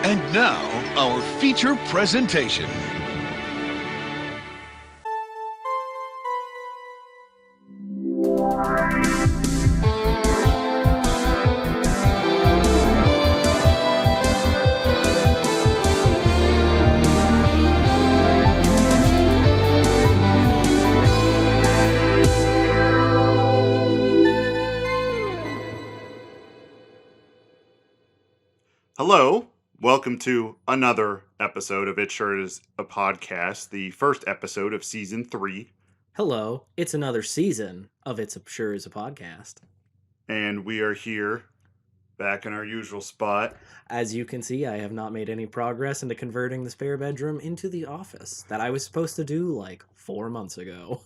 And now, our feature presentation. Hello, welcome to another episode of It Sure Is a Podcast, the first episode of season 3. Hello, it's another season of It's Sure Is a Podcast. And we are here, back in our usual spot. As you can see, I have not made any progress into converting the spare bedroom into the office that I was supposed to do like 4 months ago.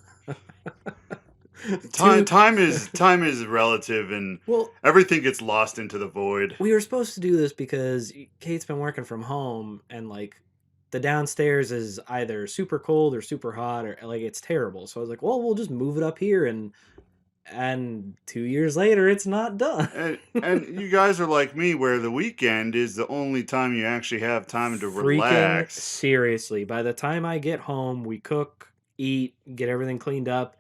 Time is relative, and everything gets lost into the void. We were supposed to do this because Kate's been working from home, and like the downstairs is either super cold or super hot, or like it's terrible. So I was like, well, we'll just move it up here, and 2 years later, it's not done. and you guys are like me, where the weekend is the only time you actually have time to relax. Seriously, by the time I get home, we cook, eat, get everything cleaned up.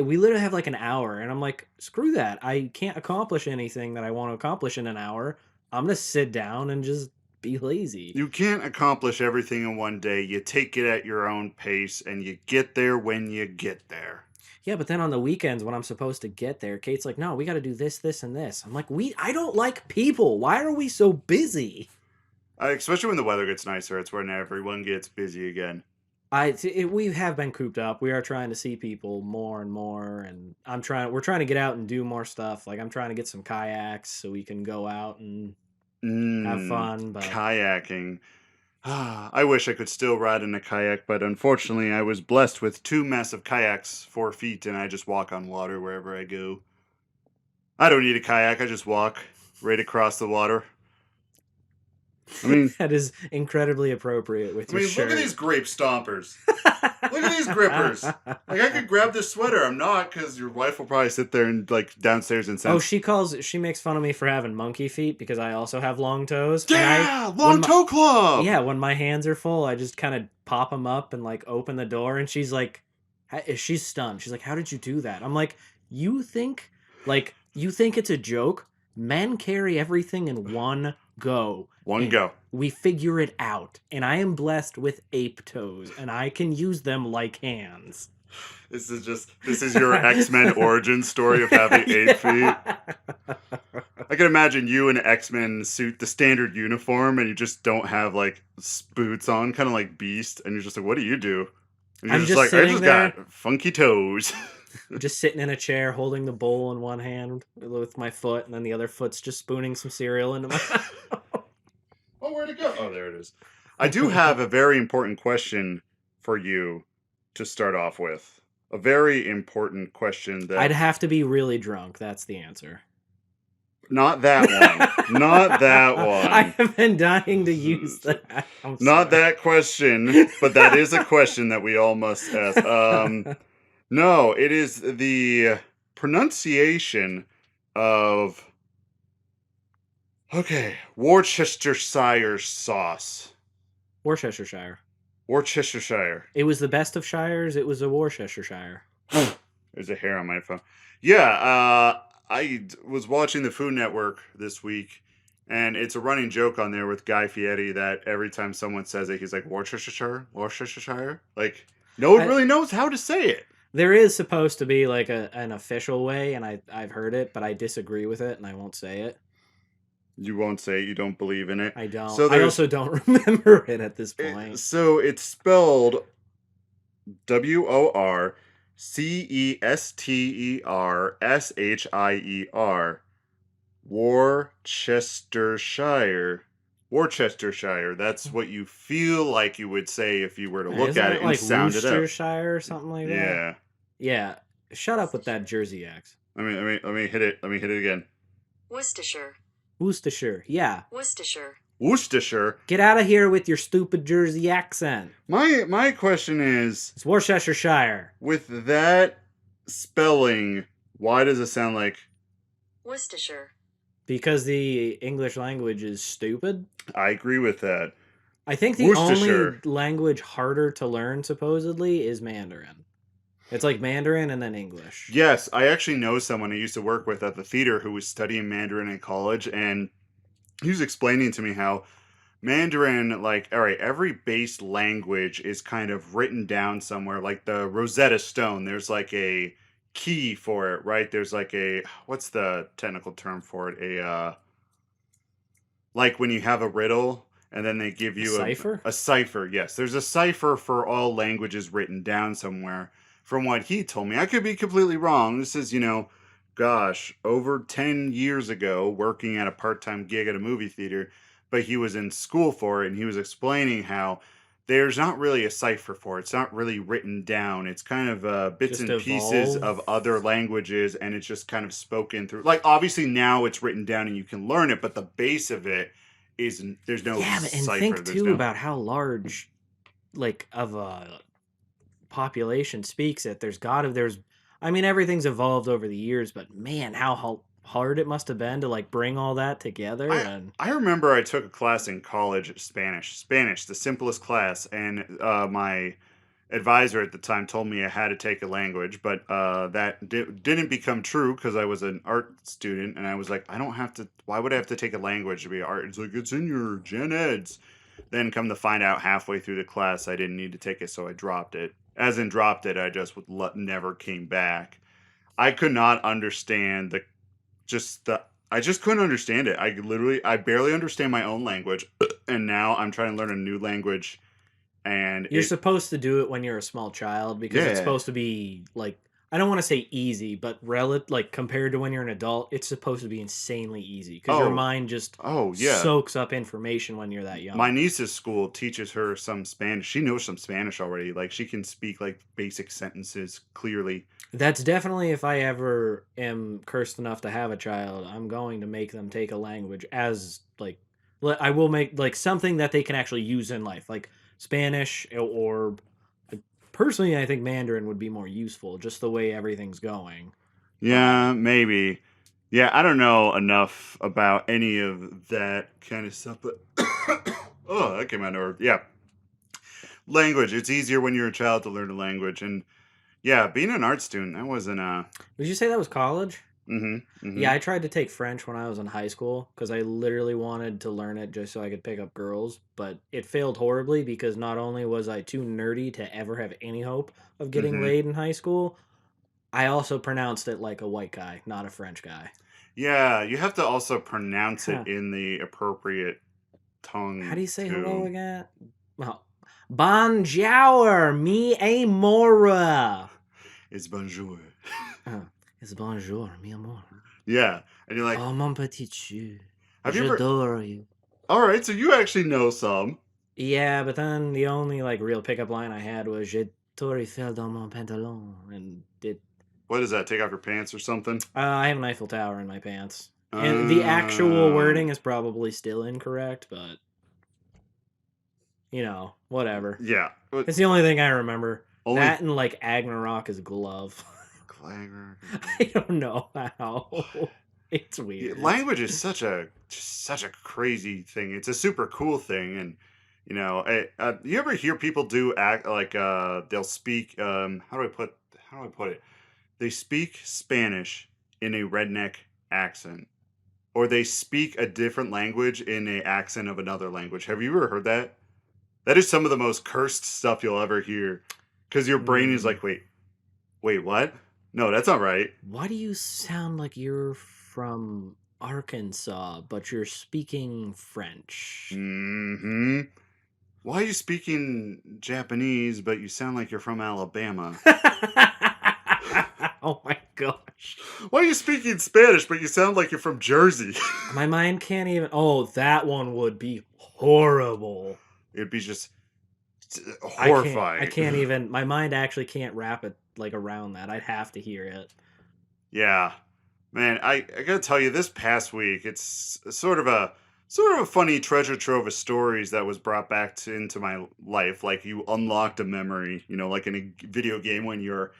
We literally have like an hour, and I'm like, screw that. I can't accomplish anything that I want to accomplish in an hour. I'm going to sit down and just be lazy. You can't accomplish everything in one day. You take it at your own pace, and you get there when you get there. Yeah, but then on the weekends when I'm supposed to get there, Kate's like, no, we got to do this, this, and this. I'm like, I don't like people. Why are we so busy? Especially when the weather gets nicer, it's when everyone gets busy again. We have been cooped up. We are trying to see people more and more, and we're trying to get out and do more stuff. Like I'm trying to get some kayaks so we can go out and have fun. But kayaking. I wish I could still ride in a kayak, but unfortunately I was blessed with 2 massive kayaks, 4 feet, and I just walk on water wherever I go. I don't need a kayak, I just walk right across the water. I mean, that is incredibly appropriate with your shirt. Look at these grape stompers. Look at these grippers. Like, I could grab this sweater. I'm not, because your wife will probably sit there and, like, downstairs and sense. Oh, she makes fun of me for having monkey feet because I also have long toes. Yeah, long toe club. Yeah, when my hands are full, I just kind of pop them up and, like, open the door, and she's like, she's stunned. She's like, how did you do that? I'm like, you think it's a joke? Men carry everything in one go. Go. We figure it out. And I am blessed with ape toes, and I can use them like hands. This is your X-Men origin story of having 8 feet. I can imagine you in an X-Men suit, the standard uniform, and you just don't have like boots on, kind of like Beast, and you're just like, what do you do? And you're just like, I just got funky toes. I'm just sitting in a chair holding the bowl in one hand with my foot, and then the other foot's just spooning some cereal into my mouth. Oh, where'd it go? Oh, there it is. I do have a very important question for you to start off with. A very important question that... I'd have to be really drunk. That's the answer. Not that one. Not that one. I have been dying to use that. Not that question, but that is a question that we all must ask. No, it is the pronunciation of... Okay, Worcestershire sauce. Worcestershire. It was the best of shires. It was a Worcestershire. There's a hair on my phone. Yeah, I was watching the Food Network this week, and it's a running joke on there with Guy Fieri that every time someone says it, he's like, Worcestershire. Like, no one really knows how to say it. There is supposed to be like an official way, and I've heard it, but I disagree with it, and I won't say it. You won't say it, you don't believe in it? I don't. So I also don't remember it at this point. So it's spelled Worcestershire. Worcestershire. That's what you feel like you would say if you were to look at it and sound it out. Worcestershire or something like that? Yeah. Yeah. Shut up with that Jersey accent. Let me hit it. Let me hit it again. Worcestershire, yeah. Worcestershire? Get out of here with your stupid Jersey accent. My question is... It's Worcestershire. With that spelling, why does it sound like... Worcestershire. because the English language is stupid. I agree with that. I think the only Worcestershire. language harder to learn supposedly is Mandarin. It's like Mandarin and then English. Yes, I actually know someone I used to work with at the theater who was studying Mandarin in college, and he was explaining to me how Mandarin, like, all right, every base language is kind of written down somewhere, like the Rosetta Stone. There's like a key for it, right? There's like a, what's the technical term for it? Like when you have a riddle and then they give A you cipher? a cipher. Yes, there's a cipher for all languages written down somewhere. From what he told me, I could be completely wrong. This is, gosh, over 10 years ago, working at a part-time gig at a movie theater, but he was in school for it, and he was explaining how there's not really a cipher for it. It's not really written down. It's kind of bits Just and pieces evolve. of other languages, and it's just kind of spoken through. Like, obviously now it's written down and you can learn it, but the base of it is there's no Yeah, and cipher. think There's too no. about how large, like, of a population speaks it. I mean, everything's evolved over the years, but man, how hard it must have been to like bring all that together. I And I remember I took a class in college, Spanish, the simplest class, and my advisor at the time told me I had to take a language, but that didn't become true because I was an art student, and I was like, I don't have to. Why would I have to take a language to be art? It's like it's in your gen eds. Then come to find out halfway through the class, I didn't need to take it, so I dropped it. As in dropped it, I just never came back. I could not understand the I just couldn't understand it. I barely understand my own language, and now I'm trying to learn a new language, and you're supposed to do it when you're a small child because it's yeah. supposed to be like, I don't want to say easy, but like compared to when you're an adult, it's supposed to be insanely easy because your Oh, mind just oh yeah. soaks up information when you're that My young. niece's school teaches her some Spanish. She knows some Spanish already. Like she can speak like basic sentences clearly. That's definitely, if I ever am cursed enough to have a child, I'm going to make them take a language as like I will make like something that they can actually use in life, like Spanish or personally, I think Mandarin would be more useful, just the way everything's going. But Yeah, maybe. Yeah, I don't know enough about any of that kind of stuff, but oh, that came out of nowhere. Yeah, language. It's easier when you're a child to learn a language, and yeah, being an art student, that wasn't would you say that was college? Mm-hmm. Mm-hmm. Yeah, I tried to take French when I was in high school because I literally wanted to learn it just so I could pick up girls, but it failed horribly because not only was I too nerdy to ever have any hope of getting Mm-hmm. laid in high school, I also pronounced it like a white guy, not a French guy. Yeah, you have to also pronounce it Huh. in the appropriate How do tongue you say hello too. again? Well, bonjour, mi amora. It's bonjour. Uh, it's bonjour, mi amor. Yeah, and you're like, Oh, mon petit chou. have you ever? J'adore you. All right, so you actually know some. Yeah, but then the only like real pickup line I had was "Je t'aurais fait dans mon pantalon," and What is that? Take off your pants or something? I have an Eiffel Tower in my pants, and the actual Um, wording is probably still incorrect, but whatever. yeah. It's the only thing I remember. Only That and like Agnarok is glove. Clanger. I don't know how. It's Yeah, weird. language is such a crazy thing. It's a super cool thing, and you ever hear people do act like they'll speak how do I put it? They speak Spanish in a redneck accent, or they speak a different language in a accent of another language. Have you ever heard that? That is some of the most cursed stuff you'll ever hear, because your brain is Mm, like, wait, what? No, that's not right. why do you sound like you're from Arkansas, but you're speaking French? Hmm. Why are you speaking Japanese, but you sound like you're from Alabama? Oh my gosh. Why are you speaking Spanish, but you sound like you're from Jersey? My mind can't even. Oh, that one would be horrible. It'd be just I horrifying. can't even. My mind actually can't wrap it like around that. I'd have to hear it. Yeah, man, I gotta tell you, this past week, it's sort of a funny treasure trove of stories that was brought back into my life. Like you unlocked a memory, like in a video game when you're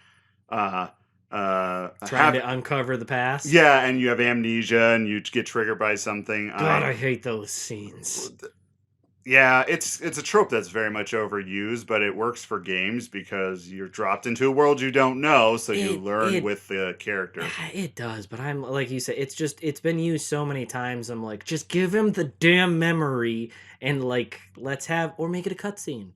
uh Trying to uncover the past. Yeah, and you have amnesia and you get triggered by something. God, I hate those scenes. Yeah, it's a trope that's very much overused, but it works for games because you're dropped into a world you don't know, so you learn with the character. It does, but I'm like you said, it's been used so many times. I'm like, just give him the damn memory and like let's have or make it a cutscene.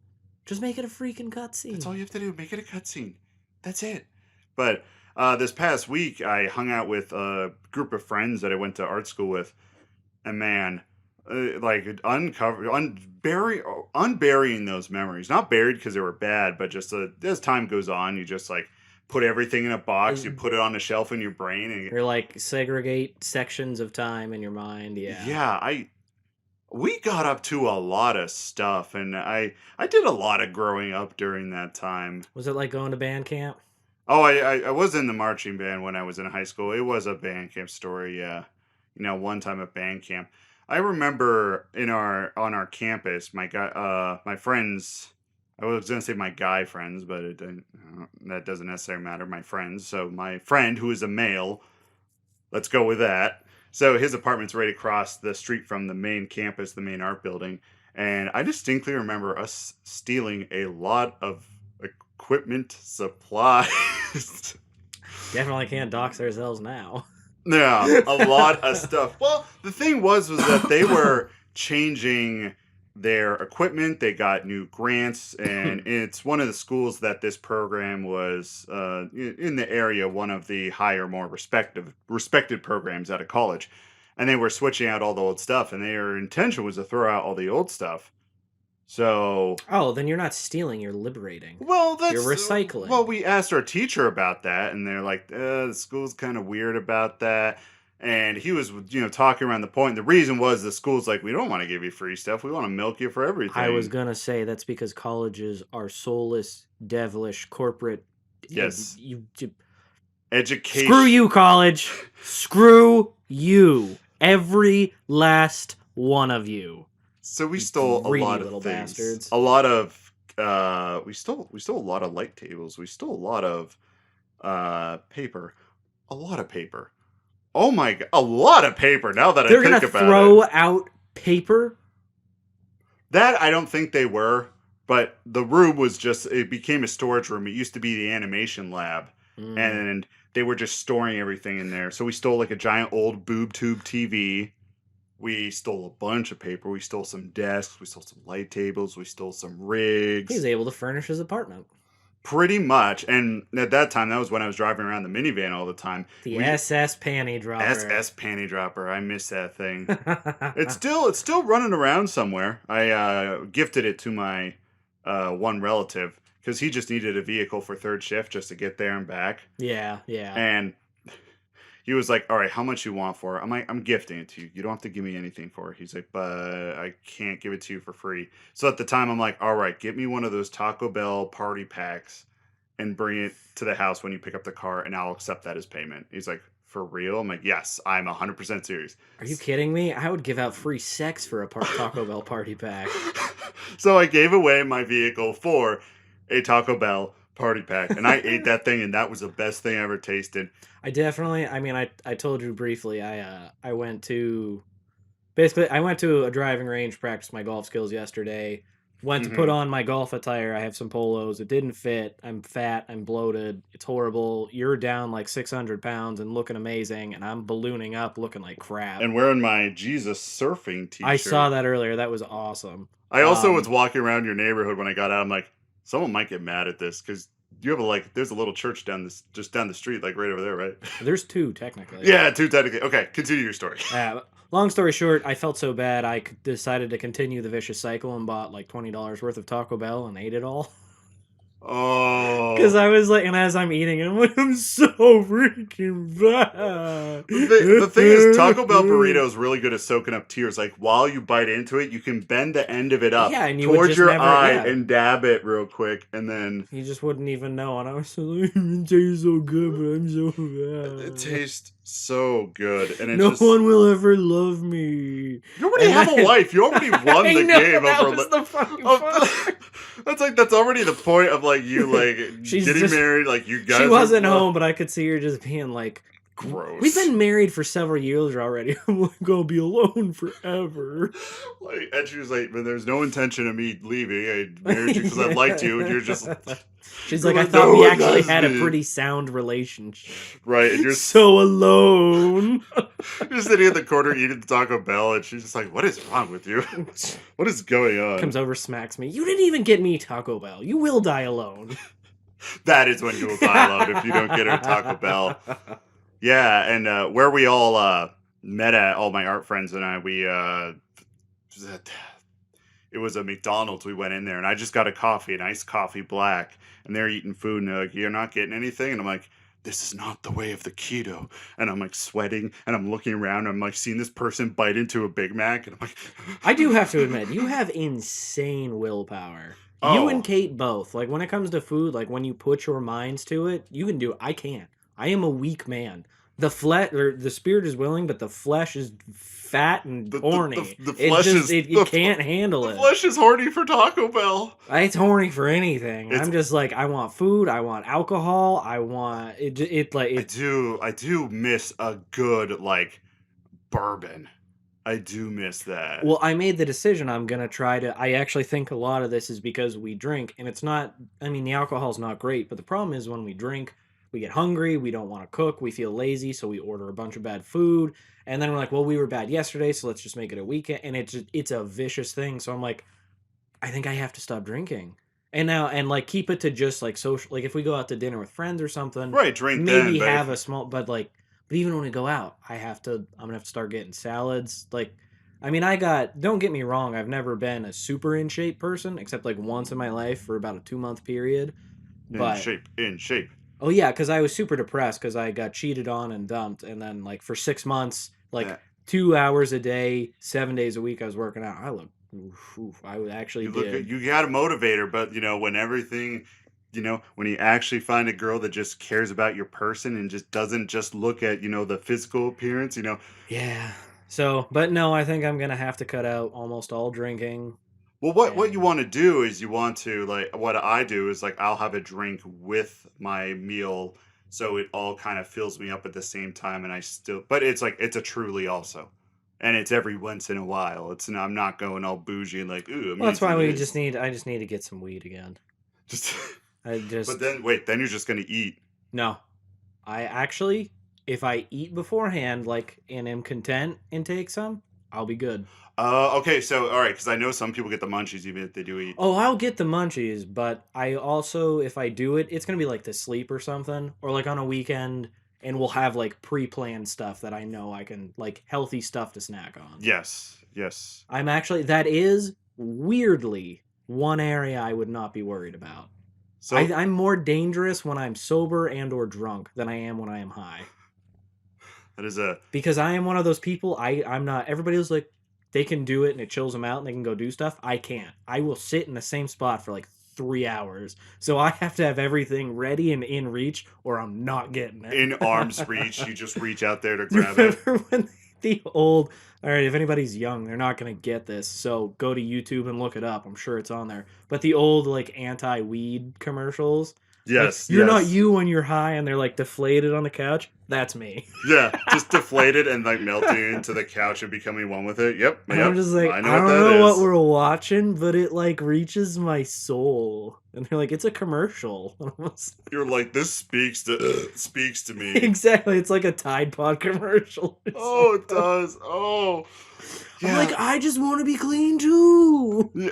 Just make it a freaking cutscene. That's all you have to do. Make it a cutscene. That's it. But this past week, I hung out with a group of friends that I went to art school with, and man. Like unburying those memories, not buried because they were bad, but just as time goes on, you just like put everything in a box, you put it on a shelf in your brain, and you're like segregate sections of time in your mind. We got up to a lot of stuff, and I did a lot of growing up during that time. Was it like going to band camp? Oh, I was in the marching band when I was in high school. It was a band camp story. One time at band camp. I remember on our campus, my friends. I was gonna say my guy friends, but it didn't. That doesn't necessarily matter. My friends. So my friend, who is a male, let's go with that. So his apartment's right across the street from the main campus, the main art building, and I distinctly remember us stealing a lot of equipment, supplies. Definitely can't dox ourselves now. Yeah, a lot of stuff. Well, the thing was that they were changing their equipment. They got new grants, and it's one of the schools that this program was in the area, one of the higher, more respected programs out of college. And they were switching out all the old stuff, and their intention was to throw out all the old stuff. So... Oh, then you're not stealing, you're liberating. Well, you're recycling. Well, we asked our teacher about that, and they're like, the school's kind of weird about that. And he was, talking around the point. The reason was the school's like, we don't want to give you free stuff. We want to milk you for everything. I was going to say that's because colleges are soulless, devilish, corporate. Yes. Education. Screw you, college. Screw you. Every last one of you. So we stole a lot of things. Bastards. A lot of we stole a lot of light tables. We stole a lot of paper. A lot of paper. Oh my god, a lot of paper. Now that I think about it. They're going to throw out paper? That I don't think they were, but the room was it became a storage room. It used to be the animation lab. And they were just storing everything in there. So we stole like a giant old boob tube TV. We stole a bunch of paper. We stole some desks. We stole some light tables. We stole some rigs. He was able to furnish his apartment. Pretty much. And at that time, that was when I was driving around the minivan all the time. The SS Panty Dropper. SS Panty Dropper. I miss that thing. It's still running around somewhere. I gifted it to my one relative because he just needed a vehicle for third shift just to get there and back. Yeah. And he was like, all right, how much you want for it? I'm like, I'm gifting it to you. You don't have to give me anything for it. He's like, but I can't give it to you for free. So at the time, I'm like, all right, get me one of those Taco Bell party packs and bring it to the house when you pick up the car, and I'll accept that as payment. He's like, for real? I'm like, yes, I'm 100% serious. Are you kidding me? I would give out free sex for a Taco Bell party pack. So I gave away my vehicle for a Taco Bell party pack, and I ate that thing, and that was the best thing I ever tasted. I told you briefly, I went to a driving range, practice my golf skills yesterday, went to put on my golf attire. I have some polos. It didn't fit. I'm fat. I'm bloated. It's horrible. You're down like 600 pounds and looking amazing, and I'm ballooning up looking like crap. And wearing my Jesus surfing t-shirt. I saw that earlier. That was awesome. I also was walking around your neighborhood when I got out. I'm like, someone might get mad at this because you have there's a little church just down the street, like right over there, right? There's two technically. Yeah, two technically. Okay, continue your story. Long story short, I felt so bad I decided to continue the vicious cycle and bought like $20 worth of Taco Bell and ate it all. Oh. Because I was like, and as I'm eating it, I'm like, I'm so freaking bad. The thing is, Taco Bell burrito is really good at soaking up tears. Like, while you bite into it, you can bend the end of it up towards your eye and dab it real quick, and then... You just wouldn't even know, and I was like, it tastes so good, but I'm so bad. It tastes so good, and no one will ever love me. You already have a life. You already won the game. That was the fucking fun. That's already the point of like you like She's getting just- married. Like you guys. She wasn't are, home, but I could see her just being like, Gross. we've been married for several years already. I'm like, gonna be alone forever. Like, and she was like, "But there's no intention of me leaving. I married you because I liked you, and you're just." She's you're like, I thought "No we one actually loves had a me." pretty sound relationship. Right, and you're So alone. you're sitting in the corner eating the Taco Bell, and she's just like, "What is wrong with you? What is going on?" Comes over, smacks me. You didn't even get me Taco Bell. You will die alone. That is when you will die alone if you don't get her Taco Bell. Yeah, and where we all met at, all my art friends and I, it was a McDonald's. We went in there, and I just got a coffee, an iced coffee black, and they're eating food, and they're like, "You're not getting anything?" And I'm like, "This is not the way of the keto." And I'm like sweating, and I'm looking around, and I'm like seeing this person bite into a Big Mac, and I'm like, I do have to admit, you have insane willpower. You Oh. and Kate both. Like when it comes to food, like when you put your minds to it, you can do it. I can't. I am a weak man. The spirit is willing, but the flesh is fat and horny. the flesh it can't handle the it. flesh is horny for Taco Bell. It's horny for anything. It's- I'm just like, I want food. I want alcohol. I want it. Like it. I do miss a good like bourbon. I do miss that. Well, I made the decision I'm going to try to. I actually think a lot of this is because we drink, and it's not. I mean, the alcohol's not great, but the problem is when we drink, we get hungry, we don't want to cook, we feel lazy, so we order a bunch of bad food, and then we're like, well, we were bad yesterday, so let's just make it a weekend, and it's a vicious thing. So I'm like, I think I have to stop drinking. And like keep it to just like social, like if we go out to dinner with friends or something, Right, drink maybe then, have a small, but even when we go out, I'm gonna have to start getting salads. Like, I mean, don't get me wrong, I've never been a super in shape person, except like once in my life for about a 2-month period. But in shape. oh yeah, because I was super depressed because I got cheated on and dumped, and then like for 6 months, like Yeah. 2 hours a day, 7 days a week, I was working out. I look, I would actually You got a motivator, but when everything, when you actually find a girl that just cares about your person and just doesn't just look at, the physical appearance, Yeah. So, but no, I think I'm gonna have to cut out almost all drinking. Well, what you want to do is you want to like what I do is like I'll have a drink with my meal, so it all kind of fills me up at the same time, and but it's like it's a truly also, and it's every once in a while. I'm not going all bougie and like ooh. Well, that's why I just need to get some weed again. But then wait, then you're just gonna eat. No, I actually, if I eat beforehand, like and am content and take some, I'll be good. Okay, so all right, because I know some people get the munchies even if they do eat. Oh, I'll get the munchies, but I also, if I do it, it's gonna be like to sleep or something, or like on a weekend, and we'll have like pre-planned stuff that I know I can, like healthy stuff to snack on. Yes. That is weirdly one area I would not be worried about. So I'm more dangerous when I'm sober and or drunk than I am when I am high. that is Because I am one of those people. I'm not. Everybody was like, they can do it and it chills them out and they can go do stuff. I can't. I will sit in the same spot for like 3 hours. So I have to have everything ready and in reach, or I'm not getting it. in arm's reach. You just reach out there to grab it. Remember when the old? All right, if anybody's young, they're not gonna get this. So go to YouTube and look it up. I'm sure it's on there. But the old like anti-weed commercials. Yes, Like, you're not yes. you when you're high and they're like deflated on the couch. That's me. Yeah, just deflated and like melting into the couch and becoming one with it. Yep. And I'm just like, I don't know what we're watching, but it like reaches my soul. And they're like, it's a commercial. And I was You're like, this speaks to me. exactly. It's like a Tide Pod commercial. Oh, it does. Oh. I'm like, I just want to be clean too. Yeah.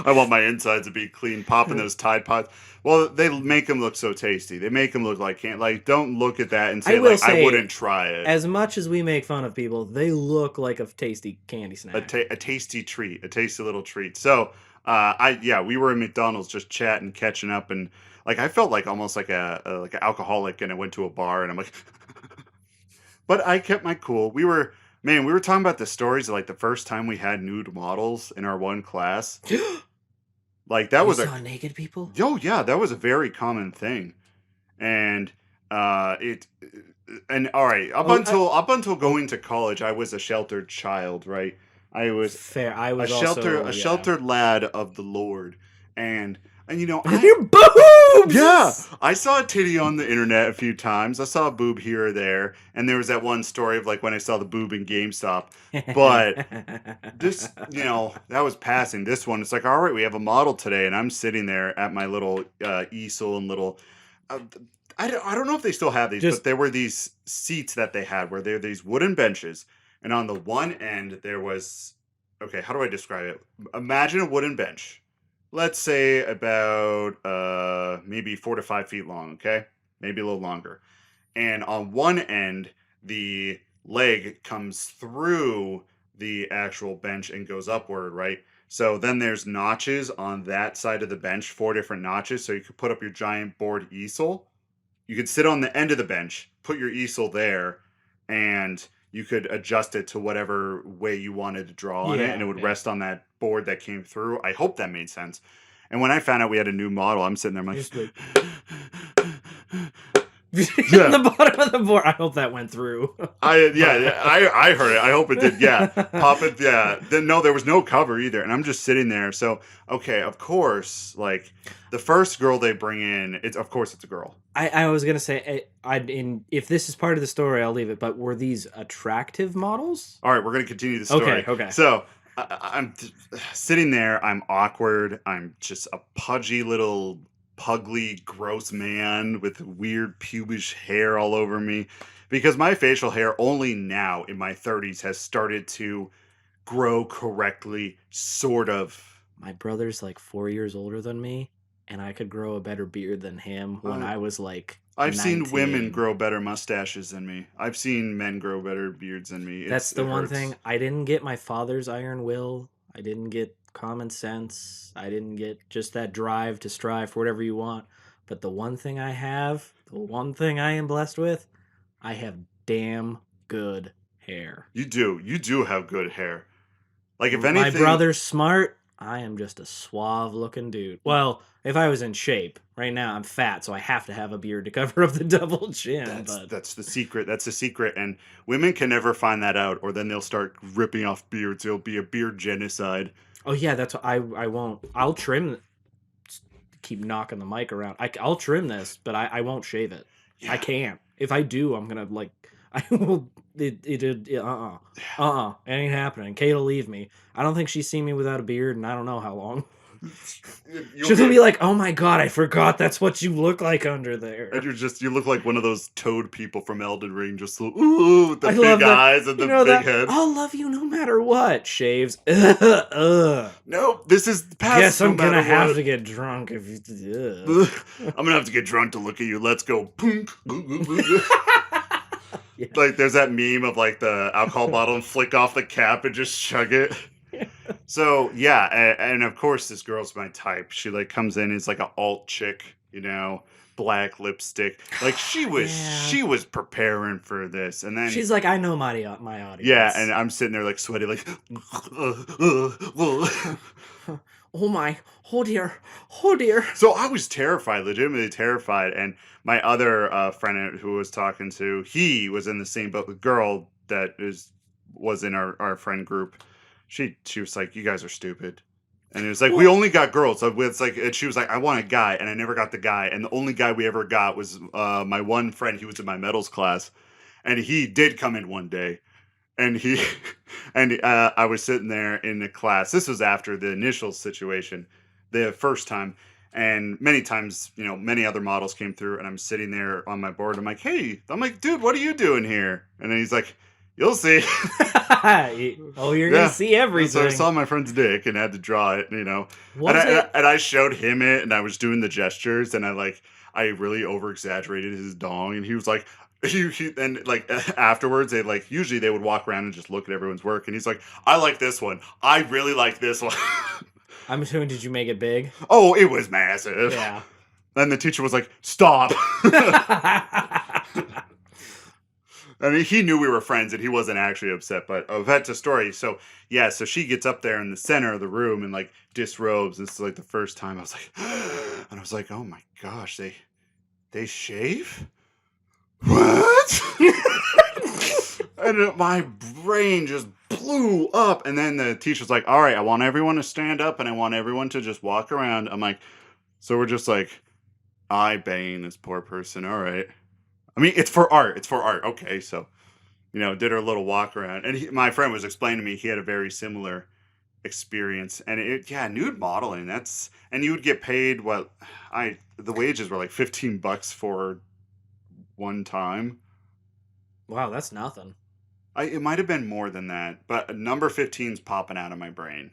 I want my insides to be clean, popping those Tide Pods. Well, they make them look so tasty. They make them look like can't. Like, don't look at that and say I wouldn't try it. As much as we make fun of people, they look like a tasty candy snack. A tasty treat, a tasty little treat. So, we were in McDonald's just chatting, catching up, and like I felt like almost like an alcoholic, and I went to a bar, and I'm like, but I kept my cool. We were talking about the stories of like the first time we had nude models in our one class. Like that was saw naked people. Oh yeah, that was a very common thing, and all right, up until going to college, I was a sheltered child, right? I was Fair. I a was also sheltered lad of the Lord, and you know, Your boobs. I saw a titty on the internet a few times. I saw a boob here or there, and there was that one story of like when I saw the boob in GameStop. But this, that was passing. This one, it's like, all right, we have a model today, and I'm sitting there at my little easel and little. Uh, I don't know if they still have these, but there were these seats that they had where they're these wooden benches, and on the one end there was, okay, how do I describe it? Imagine a wooden bench. Let's say about maybe 4 to 5 feet long, okay? Maybe a little longer. And on one end, the leg comes through the actual bench and goes upward, right? So then there's notches on that side of the bench, 4 different notches. So you could put up your giant board easel. You could sit on the end of the bench, put your easel there, and you could adjust it to whatever way you wanted to draw on it, and it would rest on that board that came through. I hope that made sense. And when I found out we had a new model, I'm sitting there, I'm like... The bottom of the board. I hope that went through. I heard it. I hope it did. Yeah. Pop it. Yeah. Then no, there was no cover either. And I'm just sitting there. So, okay, of course, like the first girl they bring in, of course it's a girl. I was going to say, if this is part of the story, I'll leave it. But were these attractive models? All right, we're going to continue the story. Okay. So I'm sitting there. I'm awkward. I'm just a pudgy little... pugly, gross man with weird pubish hair all over me, because my facial hair only now in my 30s has started to grow correctly, sort of. My brother's like 4 years older than me, and I could grow a better beard than him when I was like I've 19. seen women grow better mustaches than me. I've seen men grow better beards than me. That's the one thing. I didn't get my father's iron will. I didn't get common sense. I didn't get just that drive to strive for whatever you want. But the one thing I have, the one thing I am blessed with, I have damn good hair. You do have good hair. Like, if anything... My brother's smart. I am just a suave looking dude. Well, if I was in shape. Right now I'm fat, so I have to have a beard to cover up the double chin. That's the secret. That's the secret. And women can never find that out, or then they'll start ripping off beards. It'll be a beard genocide. Oh yeah, that's what I won't. I'll trim. Keep knocking the mic around. I'll trim this, but I won't shave it. Yeah. I can't. If I do, I'm gonna like. I will. It ain't happening. Kate'll leave me. I don't think she's seen me without a beard, and I don't know how long. She's gonna be like, "Oh my god, I forgot that's what you look like under there." And you look like one of those toad people from Elden Ring, just with the big eyes and the big head. I'll love you no matter what. Shaves. No, this is past. Guess I'm gonna have to get drunk if you. I'm gonna have to get drunk to look at you. Let's go. Yeah. Like there's that meme of like the alcohol bottle and flick off the cap and just chug it. So yeah, and of course this girl's my type. She like comes in as like an alt chick, black lipstick. Like she was preparing for this, and then she's like, I know my audience. Yeah, and I'm sitting there like sweaty, like. Oh dear. So I was terrified, legitimately terrified, and my other friend who was talking to, he was in the same boat. The girl that was in our friend group. She was like, "You guys are stupid," and it was like, "We only got girls." So it's like, and she was like, "I want a guy," and I never got the guy. And the only guy we ever got was my one friend. He was in my metals class, and he did come in one day, and I was sitting there in the class. This was after the initial situation, the first time, and many times, many other models came through, and I'm sitting there on my board. I'm like, "Hey," I'm like, "Dude, what are you doing here?" And then he's like, "You'll see." Oh, you're gonna see everything. So I saw my friend's dick and had to draw it, And I showed him it, and I was doing the gestures, and I really over exaggerated his dong, and he was like, and like afterwards, usually they would walk around and just look at everyone's work, and he's like, "I like this one. I really like this one." I'm assuming, did you make it big? Oh, it was massive. Yeah. Then the teacher was like, "Stop." I mean, he knew we were friends and he wasn't actually upset, but that's a story. So, yeah, so she gets up there in the center of the room and like disrobes. This is like the first time I was like, "Oh my gosh, they shave? What?" And my brain just blew up. And then the teacher's like, all right, I want everyone to stand up and I want everyone to just walk around. I'm like, so we're just like eye-banging this poor person. All right. I mean, it's for art. It's for art. Okay, so, did our little walk around. And my friend was explaining to me he had a very similar experience. And nude modeling, and you would get paid the wages were like $15 for one time. Wow, that's nothing. It might have been more than that, but number 15's popping out of my brain.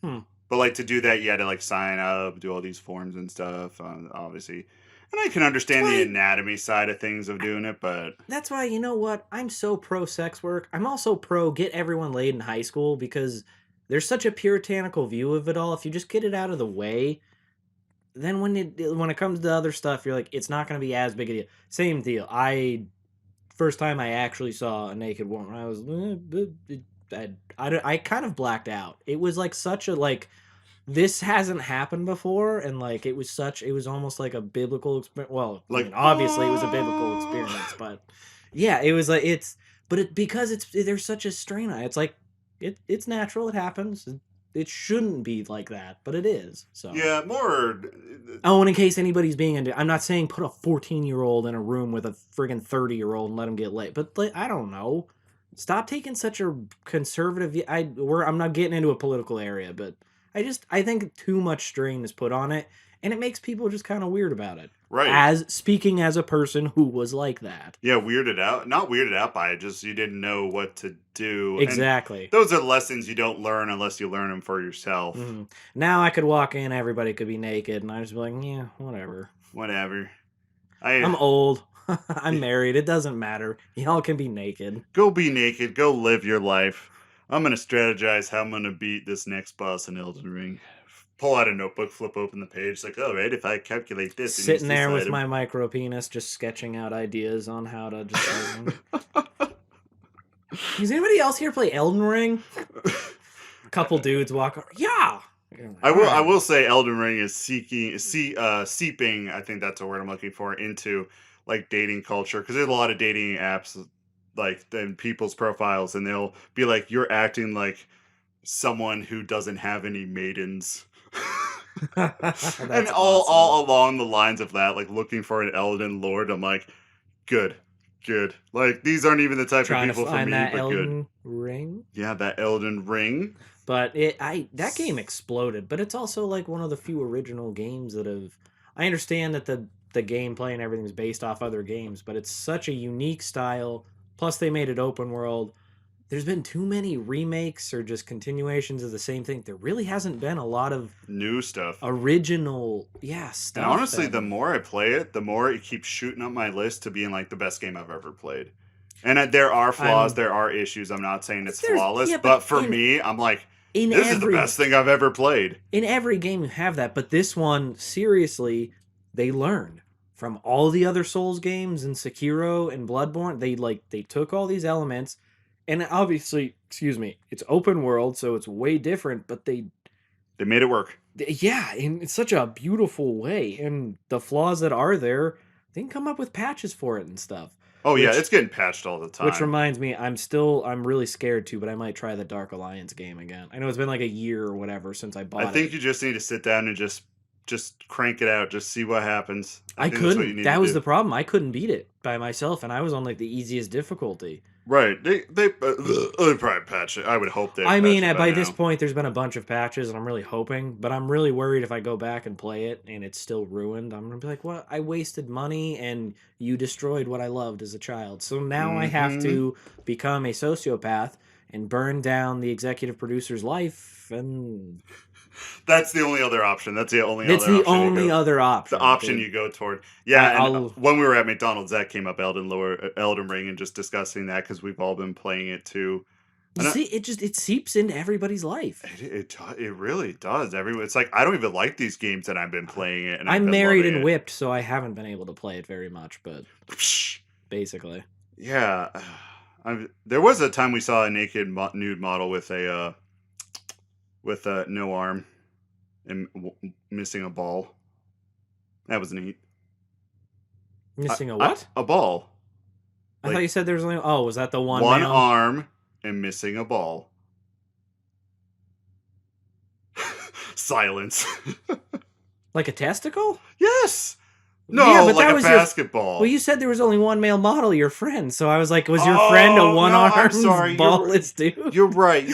But like to do that, you had to like sign up, do all these forms and stuff, obviously. And I can understand the anatomy side of things of doing it, but that's why, you know what? I'm so pro sex work. I'm also pro get everyone laid in high school because there's such a puritanical view of it all. If you just get it out of the way, then when it comes to other stuff, you're like, it's not going to be as big a deal. Same deal. First time I actually saw a naked woman, I was, I kind of blacked out. It was like such a like. This hasn't happened before, and like it was almost like a biblical experience. Well, like, I mean, obviously it was a biblical experience, but yeah, it was like because there's such a strain on it. It's like it's natural, it happens. It shouldn't be like that, but it is. So yeah, more. Oh, and in case anybody's being into, I'm not saying put a 14-year-old in a room with a friggin' 30-year-old and let him get laid, but like, I don't know. Stop taking such a conservative. I'm not getting into a political area, but I think too much strain is put on it, and it makes people just kind of weird about it. Right. Speaking as a person who was like that. Yeah, weirded out. Not weirded out by it, just you didn't know what to do. Exactly. And those are lessons you don't learn unless you learn them for yourself. Mm-hmm. Now I could walk in, everybody could be naked, and I'd just be like, yeah, whatever. Whatever. I'm old. I'm married. It doesn't matter. Y'all can be naked. Go be naked. Go live your life. I'm going to strategize how I'm going to beat this next boss in Elden Ring. Pull out a notebook, flip open the page. It's like, all right, if I calculate this. Sitting there with my micro penis, just sketching out ideas on how to just. Does anybody else here play Elden Ring? A couple dudes walk. Yeah. I will say Elden Ring is seeping. I think that's a word I'm looking for, into like dating culture, because there's a lot of dating apps like in people's profiles, and they'll be like, you're acting like someone who doesn't have any maidens. And all along the lines of that, like looking for an Elden Lord. I'm like, good. Like, these aren't even the type of people for me, that but Elden good. Ring. Yeah, that Elden Ring. But that game exploded. But it's also like one of the few original games that have. I understand that the gameplay and everything's based off other games, but it's such a unique style. Plus, they made it open world. There's been too many remakes or just continuations of the same thing. There really hasn't been a lot of new stuff, original, stuff. And honestly, the more I play it, the more it keeps shooting up my list to being like the best game I've ever played. And there are flaws, there are issues. I'm not saying it's flawless, but for me, I'm like, this is the best thing I've ever played. In every game, you have that, but this one, seriously, they learned from all the other Souls games and Sekiro and Bloodborne. They took all these elements. And obviously, it's open world, so it's way different, but they made it work. Yeah, in such a beautiful way. And the flaws that are there, they can come up with patches for it and stuff. Oh, yeah, it's getting patched all the time. Which reminds me, I'm really scared too, but I might try the Dark Alliance game again. I know it's been like a year or whatever since I bought it. I think you just need to sit down and just crank it out, just see what happens. I couldn't. That was the problem. I couldn't beat it by myself, and I was on like the easiest difficulty. Right. They probably patch it. I would hope they. I mean, by this point, there's been a bunch of patches, and I'm really hoping. But I'm really worried if I go back and play it and it's still ruined. I'm gonna be like, "What? I wasted money, and you destroyed what I loved as a child." So now I have to become a sociopath and burn down the executive producer's life, and that's the only other option. That's the only. Other option. The option you go toward. Yeah, and when we were at McDonald's, that came up, Elden Ring, and just discussing that because we've all been playing it too. See, it seeps into everybody's life. It really does. It's like I don't even like these games, and I've been playing it. And I'm married and whipped, so I haven't been able to play it very much. But basically, yeah. There was a time we saw a naked nude model with no arm and missing a ball. That was neat. Missing a what? A ball. I thought you said there was only. Oh, was that the one? One arm and missing a ball. Silence. Like a testicle? Yes. No, Yeah, but like that a was basketball. Well, you said there was only one male model, your friend. So I was like, was your friend a one-armed, ballless dude? You're right.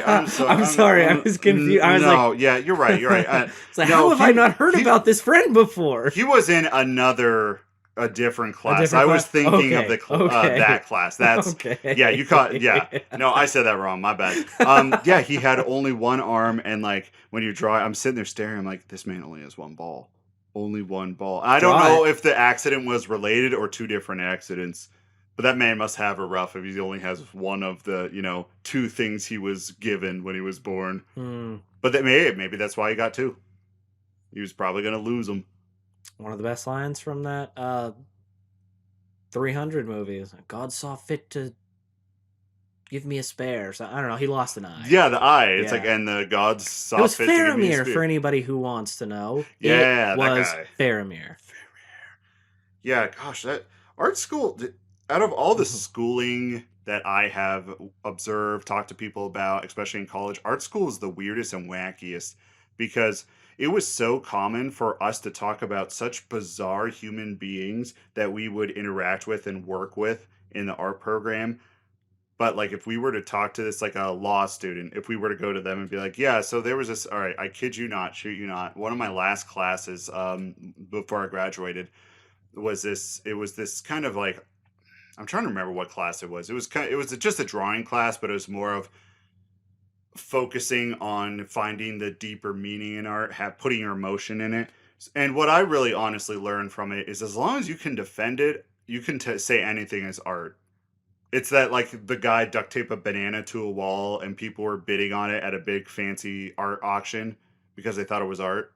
I'm sorry. I'm sorry. I was confused. I was no, like, yeah, you're right. So how have I not heard about this friend before? He was in a different class. I was thinking of that class. That's okay. Yeah, you caught. Yeah, no, I said that wrong. My bad. Yeah, he had only one arm, and like when you draw, I'm sitting there staring. I'm like, this man only has one ball. Only one ball. I don't know if the accident was related or two different accidents, but that man must have a rough if he only has one of the, two things he was given when he was born. But maybe that's why he got two. He was probably going to lose them. One of the best lines from that 300 movie is, God saw fit to give me a spare. So I don't know. He lost an eye. Yeah, the eye. It's like, and the gods saw fit to give me a spare. It was Faramir for anybody who wants to know. Yeah, it was Faramir. Yeah, gosh, that art school, out of all the schooling that I have observed, talked to people about, especially in college, art school is the weirdest and wackiest because it was so common for us to talk about such bizarre human beings that we would interact with and work with in the art program. But like if we were to talk to this like a law student, if we were to go to them and be like, yeah, so there was this, all right, I kid you not, shoot you not, one of my last classes before I graduated was this kind of like, I'm trying to remember what class it was. It was just a drawing class, but it was more of focusing on finding the deeper meaning in art, putting your emotion in it. And what I really honestly learned from it is as long as you can defend it, you can say anything as art. It's that like the guy duct taped a banana to a wall and people were bidding on it at a big fancy art auction because they thought it was art.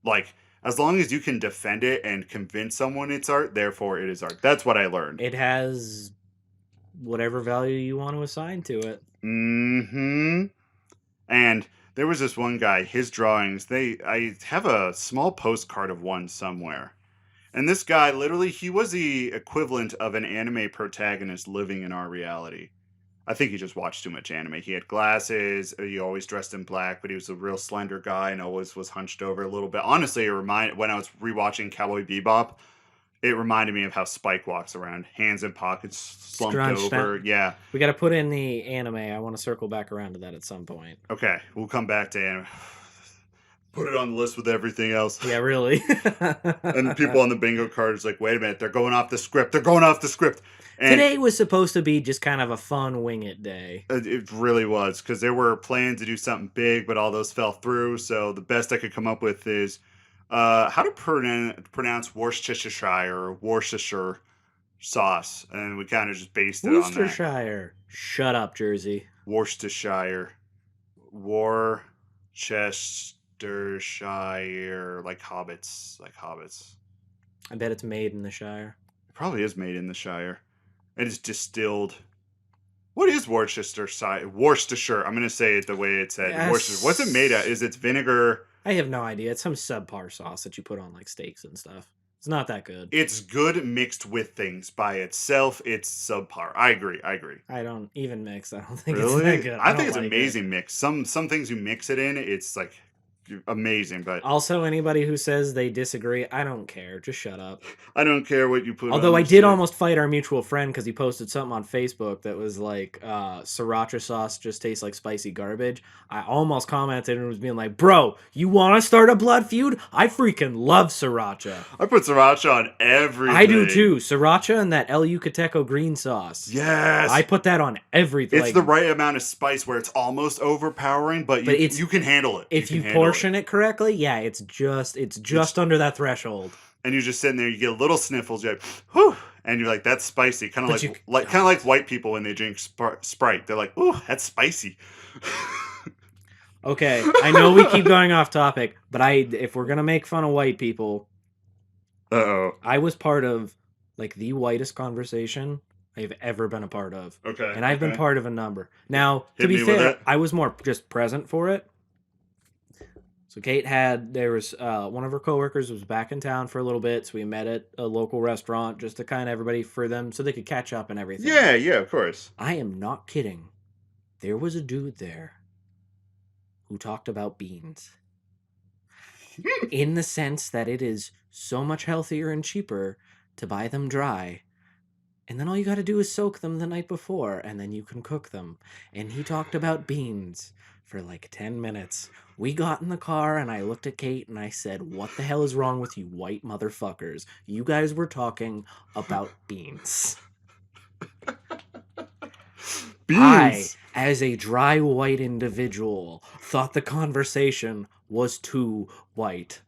Like, as long as you can defend it and convince someone it's art, therefore it is art. That's what I learned. It has whatever value you want to assign to it. Mm-hmm. And there was this one guy, his drawings, I have a small postcard of one somewhere. And this guy, literally, he was the equivalent of an anime protagonist living in our reality. I think he just watched too much anime. He had glasses. He always dressed in black, but he was a real slender guy and always was hunched over a little bit. Honestly, when I was rewatching Cowboy Bebop, it reminded me of how Spike walks around, hands in pockets, slumped over. Yeah. We got to put in the anime. I want to circle back around to that at some point. Okay, we'll come back to anime. Put it on the list with everything else. Yeah, really. And people on the bingo card is like, wait a minute, they're going off the script. And today was supposed to be just kind of a fun wing it day. It really was, because there were plans to do something big, but all those fell through. So the best I could come up with is how to pronounce Worcestershire or Worcestershire sauce. And we kind of just based it on that. Worcestershire. Shut up, Jersey. Worcestershire. Like hobbits. I bet it's made in the Shire. It probably is made in the Shire. It is distilled. What is Worcestershire? I'm going to say it the way it said. Yes. Worcestershire. What's it made of? Is it vinegar? I have no idea. It's some subpar sauce that you put on like steaks and stuff. It's not that good. It's good mixed with things. By itself, it's subpar. I agree. I don't even mix. I don't think really? It's that good. I think it's amazing mix. Some things you mix it in, it's like amazing. But also, anybody who says they disagree, I don't care. Just shut up. I don't care what you put. Although I did almost fight our mutual friend because he posted something on Facebook that was like sriracha sauce just tastes like spicy garbage. I almost commented and was being like, bro, you want to start a blood feud? I freaking love sriracha. I put sriracha on everything. I do too. Sriracha and that El Yucateco green sauce. Yes. I put that on everything. It's the right amount of spice where it's almost overwhelming, but you can handle it. If you portion it correctly, yeah, it's just under that threshold. And you're just sitting there, you get little sniffles, you're like, whew, and you're like, that's spicy. Kind of like white people when they drink Sprite. They're like, ooh, that's spicy. Okay, I know we keep going off topic, but if we're gonna make fun of white people, I was part of like the whitest conversation I've ever been a part of. Okay. And I've been part of a number. Now, to be fair, I was more just present for it. So Kate there was one of her coworkers was back in town for a little bit, so we met at a local restaurant just to kind of everybody for them so they could catch up and everything. Yeah, of course. I am not kidding. There was a dude there who talked about beans. In the sense that it is so much healthier and cheaper to buy them dry. And then all you got to do is soak them the night before, and then you can cook them. And he talked about beans for like 10 minutes. We got in the car, and I looked at Kate, and I said, "What the hell is wrong with you white motherfuckers? You guys were talking about beans." Beans. I, as a dry white individual, thought the conversation was too white.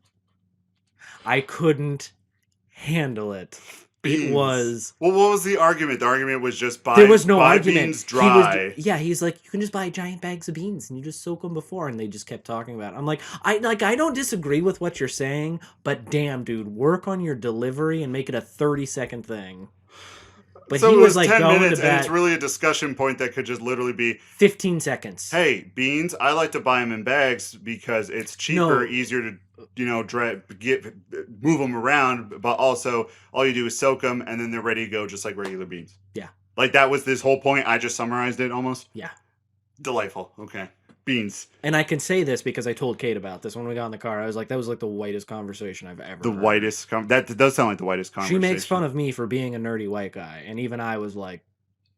I couldn't handle it. Beans. It was... Well, what was the argument? The argument was just buy, there was no buy argument. beans dry. He's like, you can just buy giant bags of beans and you just soak them before, and they just kept talking about it. I'm like, I don't disagree with what you're saying, but damn, dude, work on your delivery and make it a 30-second thing. But So he it was like 10 going minutes, to and bat it's really a discussion point that could just literally be 15 seconds. Hey, beans, I like to buy them in bags because it's cheaper, No. easier to, move them around, but also all you do is soak them and then they're ready to go just like regular beans. Yeah. Like that was this whole point. I just summarized it almost. Yeah. Delightful. Okay. Beans. And I can say this because I told Kate about this when we got in the car. I was like, that was like the whitest conversation I've ever heard. Whitest. That does sound like the whitest conversation. She makes fun of me for being a nerdy white guy. And even I was like,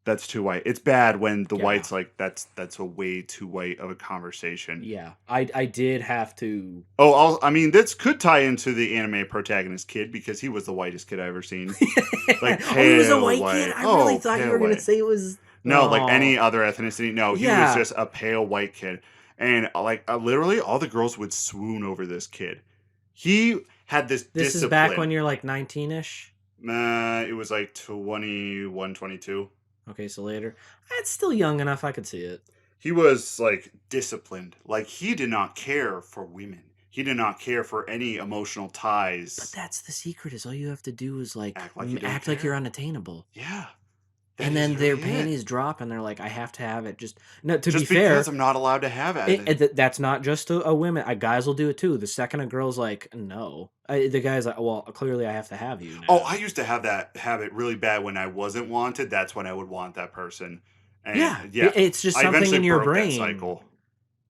that's too white. It's bad when the Yeah. white's like, that's a way too white of a conversation. yeah, I did have to. Oh, this could tie into the anime protagonist kid because he was the whitest kid I've ever seen. Like he was a pale white white. kid? I really thought you pale were going to white. say it was... No, Oh. like any other ethnicity. No, he Yeah. was just a pale white kid. And literally all the girls would swoon over this kid. He had this This discipline. is back when you're like 19-ish? It was like 21, 22. Okay, so later. It's still young enough I could see it. He was like disciplined. Like he did not care for women. He did not care for any emotional ties. But that's the secret, is all you have to do is like Act like you don't act like care. you're unattainable. Yeah. And then their panties drop and they're like, I have to have it. Just be fair, because I'm not allowed to have it. That's not just a women. Guys will do it too. The second a girl's like, no, the guy's like, well, clearly I have to have you now. Oh, I used to have that habit really bad when I wasn't wanted. That's when I would want that person. And yeah. It's just I something eventually in your broke that brain. cycle.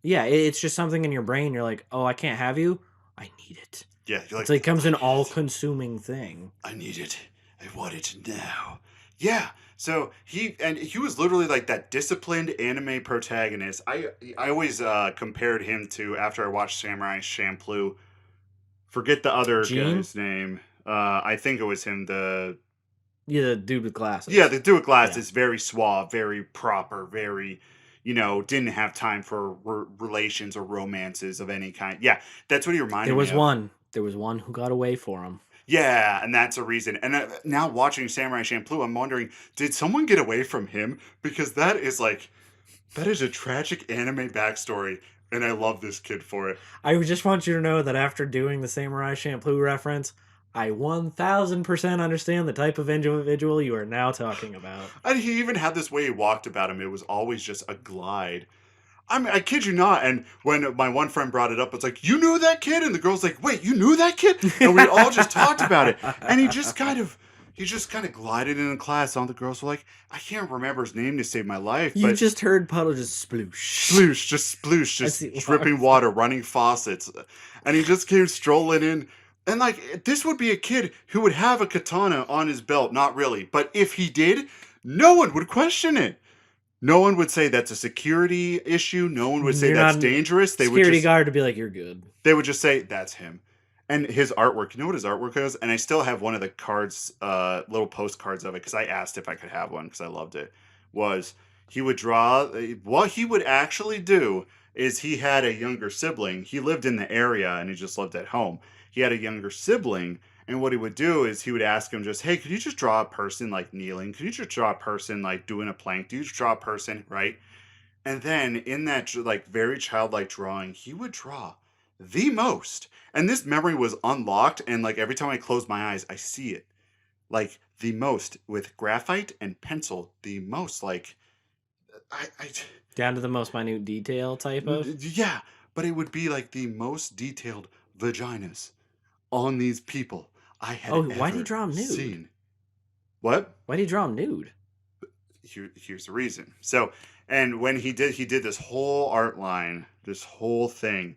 Yeah, it's just something in your brain. You're like, oh, I can't have you. I need it. Yeah, you're It's like comes an all-consuming thing. I need it. I want it now. Yeah. So he was literally like that disciplined anime protagonist. I always compared him to, after I watched Samurai Champloo. Forget the other guy's name. I think it was him. The dude with glasses. Yeah, the dude with glasses. Yeah. Very suave, very proper, very, didn't have time for relations or romances of any kind. Yeah, that's what he reminded me of. There was one who got away for him. Yeah, and that's a reason. And now watching Samurai Champloo, I'm wondering, did someone get away from him? Because that is a tragic anime backstory, and I love this kid for it. I just want you to know that after doing the Samurai Champloo reference, I 1000% understand the type of individual you are now talking about. And he even had this way he walked about him. It was always just a glide. I kid you not. And when my one friend brought it up, it's like, you knew that kid? And the girl's like, wait, you knew that kid? And we all just talked about it. And he just kind of glided into class. All the girls were like, I can't remember his name to save my life. You just heard Puddle just sploosh. Sploosh, just dripping water, running faucets. And he just came strolling in. And this would be a kid who would have a katana on his belt. Not really. But if he did, no one would question it. No one would say that's a security issue. No one would say that's dangerous. Security guard would be like, you're good. They would just say, that's him. And his artwork, you know what his artwork is? And I still have one of the cards, little postcards of it, because I asked if I could have one because I loved it, was he would draw, what he would actually do is he had a younger sibling. He lived in the area and he just lived at home. He had a younger sibling. And what he would do is he would ask him just, hey, could you just draw a person kneeling? Could you just draw a person doing a plank? Do you just draw a person, right? And then in that very childlike drawing, he would draw the most. And this memory was unlocked. And every time I close my eyes, I see it. The most with graphite and pencil. The most down to the most minute detail type of? Yeah. But it would be the most detailed vaginas on these people I had why did he draw him nude? Seen. What? Why did he draw him nude? Here's the reason. So And when he did this whole art line, this whole thing,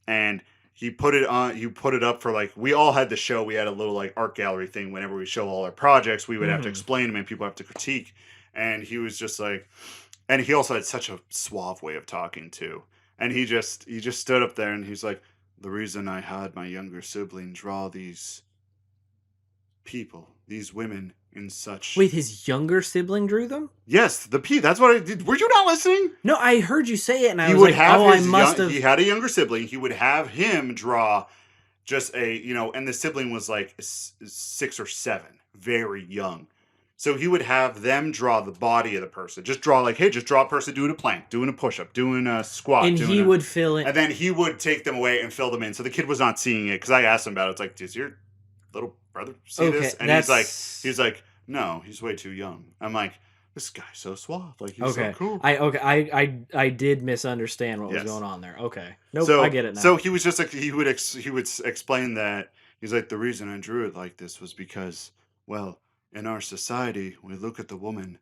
and he put it on. You put it up for like we all had the show. We had a little like art gallery thing. Whenever we show all our projects, we would have to explain them, and people have to critique. And he was just like, and he also had such a suave way of talking too. And he just stood up there and he's like, the reason I had my younger sibling draw these people, these women in such. Wait, his younger sibling drew them? Yes, that's what I did. Were you not listening? No, I heard you say it, and I He was would like, have "Oh, his I must have." he had a younger sibling. He would have him draw just and the sibling was like 6 or 7, very young. So he would have them draw the body of the person. Just draw like, hey, just draw a person doing a plank, doing a push-up, doing a squat. And he would fill in. And then he would take them away and fill them in. So the kid was not seeing it because I asked him about it. It's like, does your little brother see this? And he's like, no, he's way too young. I'm like, this guy's so suave. Like, he's so cool. I did misunderstand what was going on there. Okay. Nope, so, I get it now. So he was just like, he would explain that. He's like, the reason I drew it like this was because, well, in our society, we look at the woman,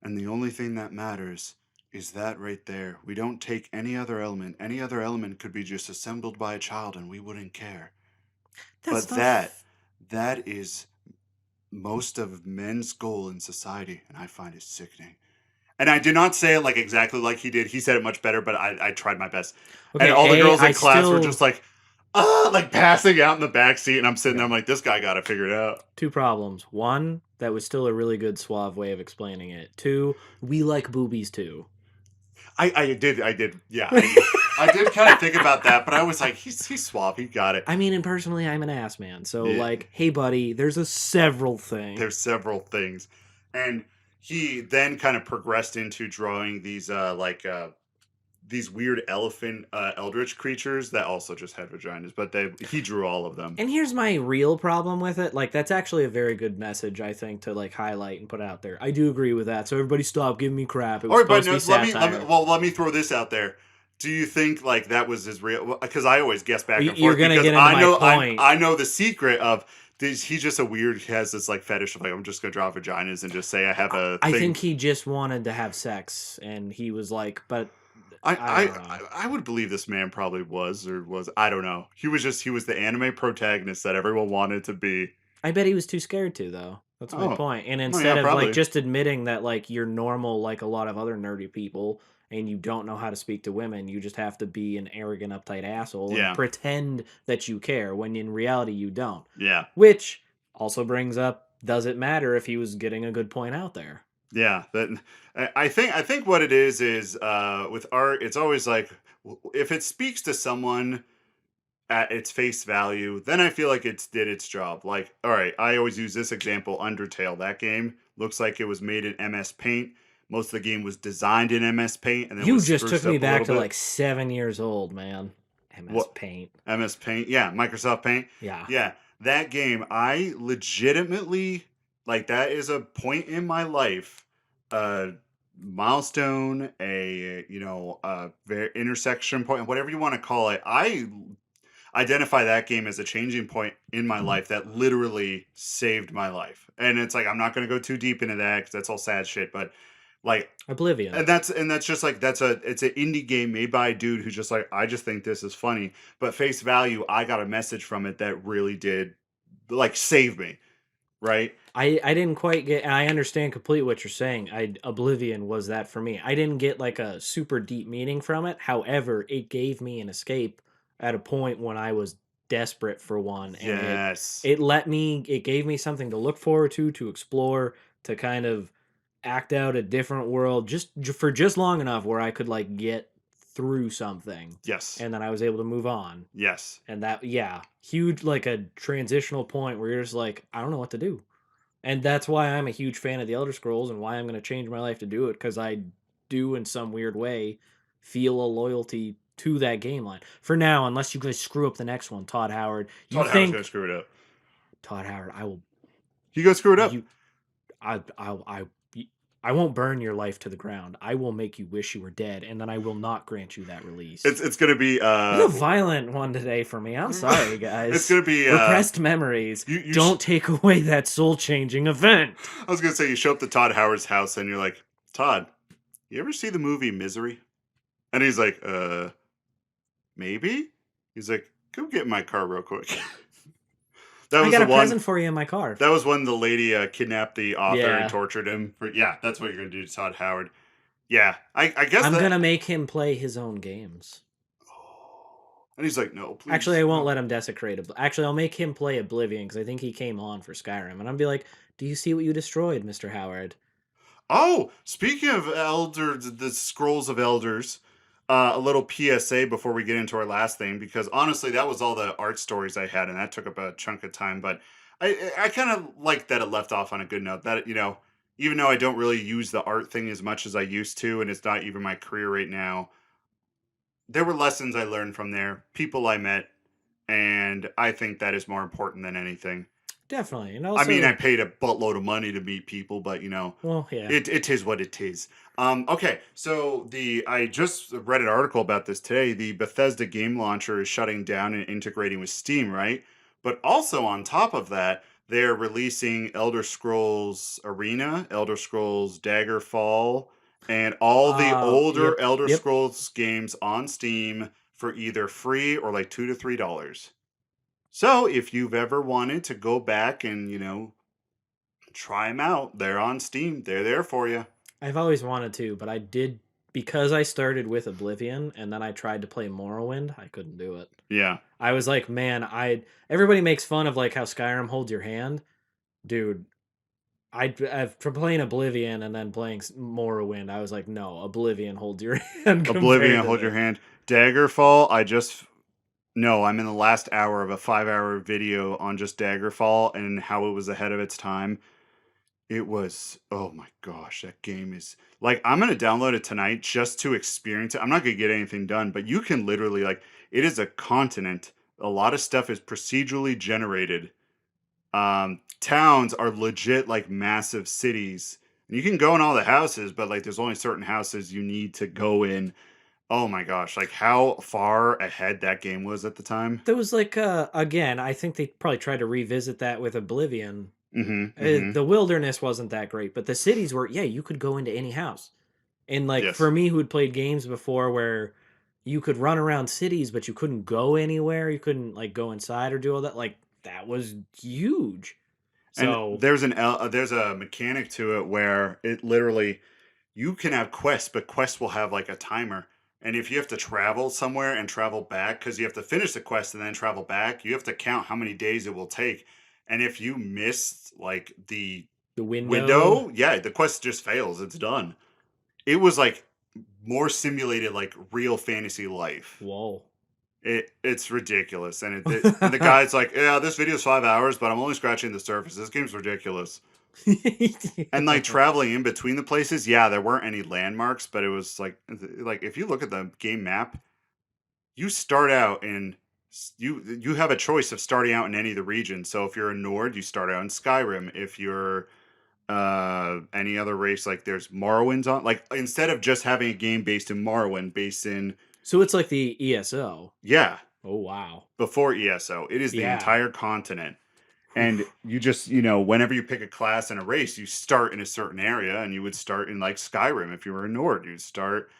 and the only thing that matters is that right there. We don't take any other element. Any other element could be just assembled by a child, and we wouldn't care. That is most of men's goal in society, and I find it sickening. And I did not say it like exactly like he did. He said it much better, but I tried my best. Okay, and all the girls in class were just like, like passing out in the back seat, and I'm sitting there, I'm like, this guy got it figured out. 2 problems. 1, that was still a really good suave way of explaining it. 2, we like boobies too. I did, yeah. I did kind of think about that, but I was like, he's suave, he got it. I mean, and personally, I'm an ass man, so like, hey buddy, there's several things. There's several things. And he then kind of progressed into drawing these these weird elephant eldritch creatures that also just had vaginas, but he drew all of them. And here's my real problem with it. Like, that's actually a very good message, I think, to like highlight and put out there. I do agree with that. So everybody stop giving me crap. It was supposed to be satire. Let me throw this out there. Do you think like that was his real? Because I always guess back and forth. You're gonna get into my point. I know the secret of. He's just he has this like fetish of like, I'm just gonna draw vaginas and just say I have a thing. I think he just wanted to have sex, and he was like, but. I would believe this man probably was I don't know. He was the anime protagonist that everyone wanted to be. I bet he was too scared to though. That's my point. And instead of like just admitting that like you're normal like a lot of other nerdy people and you don't know how to speak to women, you just have to be an arrogant, uptight asshole and pretend that you care when in reality you don't. Yeah. Which also brings up, does it matter if he was getting a good point out there? Yeah, I think what it is with art, it's always like if it speaks to someone at its face value, then I feel like it did its job. Like, all right, I always use this example: Undertale. That game looks like it was made in MS Paint. Most of the game was designed in MS Paint, and then you just took me back to like 7 years old, man. MS Paint. MS Paint, yeah, Microsoft Paint. Yeah. That game, I legitimately. Like, that is a point in my life, a milestone, a very intersection point, whatever you want to call it. I identify that game as a changing point in my life that literally saved my life. And it's like, I'm not going to go too deep into that because that's all sad shit, but like Oblivion. And that's just like, it's an indie game made by a dude who's just like, I just think this is funny, but face value, I got a message from it that really did like save me. Right. I didn't quite get, and I understand completely what you're saying. Oblivion was that for me. I didn't get like a super deep meaning from it. However, it gave me an escape at a point when I was desperate for one. And yes. It gave me something to look forward to explore, to kind of act out a different world just long enough where I could like get through something. Yes. And then I was able to move on. Yes. And that, huge, like a transitional point where you're just like, I don't know what to do. And that's why I'm a huge fan of the Elder Scrolls and why I'm going to change my life to do it. Because I do, in some weird way, feel a loyalty to that game line. For now, unless you guys screw up the next one, Todd Howard. Howard's going to screw it up. Todd Howard, I will... He goes screw it up. I won't burn your life to the ground. I will make you wish you were dead, and then I will not grant you that release. It's going to be... It's a violent one today for me. I'm sorry, guys. It's going to be... repressed memories. You don't take away that soul-changing event. I was going to say, you show up to Todd Howard's house, and you're like, Todd, you ever see the movie Misery? And he's like, maybe? He's like, go get in my car real quick. That I was got the a one. present for you in my car. That was when the lady kidnapped the author and Yeah. tortured him. Yeah, that's what you're gonna do to Todd Howard. Yeah, I guess I'm that. gonna make him play his own games. And he's like, no, Actually, please, I won't no. let him desecrate. Actually, I'll make him play Oblivion because I think he came on for Skyrim, and I'll be like, "Do you see what you destroyed, Mister Howard?" Oh, speaking of the scrolls of elders, a little PSA before we get into our last thing, because honestly, that was all the art stories I had, and that took up a chunk of time. But I kind of like that it left off on a good note. That even though I don't really use the art thing as much as I used to, and it's not even my career right now, there were lessons I learned from there, people I met, and I think that is more important than anything. Definitely, and I mean, I also, paid a buttload of money to meet people, but well, yeah. it is what it is. Okay, so I just read an article about this today. The Bethesda game launcher is shutting down and integrating with Steam, right? But also on top of that, they're releasing Elder Scrolls Arena, Elder Scrolls Daggerfall, and all the older Yep, Elder yep. Scrolls games on Steam for either free or like $2 to $3. So if you've ever wanted to go back and try them out, they're on Steam. They're there for you. I've always wanted to, but I did because I started with Oblivion and then I tried to play Morrowind. I couldn't do it. Yeah. I was like, man, everybody makes fun of like how Skyrim holds your hand, dude. For playing Oblivion and then playing Morrowind, I was like, no, Oblivion holds your hand compared Oblivion, to hold your this. hand. Daggerfall, no, I'm in the last hour of a 5 hour video on just Daggerfall and how it was ahead of its time. It was, oh my gosh, that game is like, I'm going to download it tonight just to experience it. I'm not going to get anything done, but you can literally, like, it is a continent. A lot of stuff is procedurally generated. Towns are legit like massive cities. And you can go in all the houses, but like, there's only certain houses you need to go in. Oh my gosh, like how far ahead that game was at the time. There was like again, I think they probably tried to revisit that with Oblivion. Mm-hmm. Mm-hmm. The wilderness wasn't that great, but the cities were, yeah, you could go into any house. And like for Yes. me who had played games before where you could run around cities but you couldn't go anywhere, you couldn't like go inside or do all that, like that was huge. And So, there's a mechanic to it where it literally you can have quests, but quests will have like a timer. And if you have to travel somewhere and travel back, because you have to finish the quest and then travel back, you have to count how many days it will take. And if you miss like the the window, window, yeah, the quest just fails. It's done. It was like more simulated, like real fantasy life. whoa. It's ridiculous, and and the guy's like, yeah, this video's 5 hours, but I'm only scratching the surface. This game's ridiculous. And like traveling in between the places, yeah, there weren't any landmarks, but it was like if you look at the game map, you start out in you have a choice of starting out in any of the regions. So if you're a Nord, you start out in Skyrim. If you're any other race, like there's Morrowind's on, like instead of just having a game based in Morrowind, based in So it's like the ESO. yeah, Oh wow. before ESO, it is the Yeah. entire continent. And Oof. you just, whenever you pick a class in a race, you start in a certain area, and you would start in like Skyrim if you were a Nord. You'd start,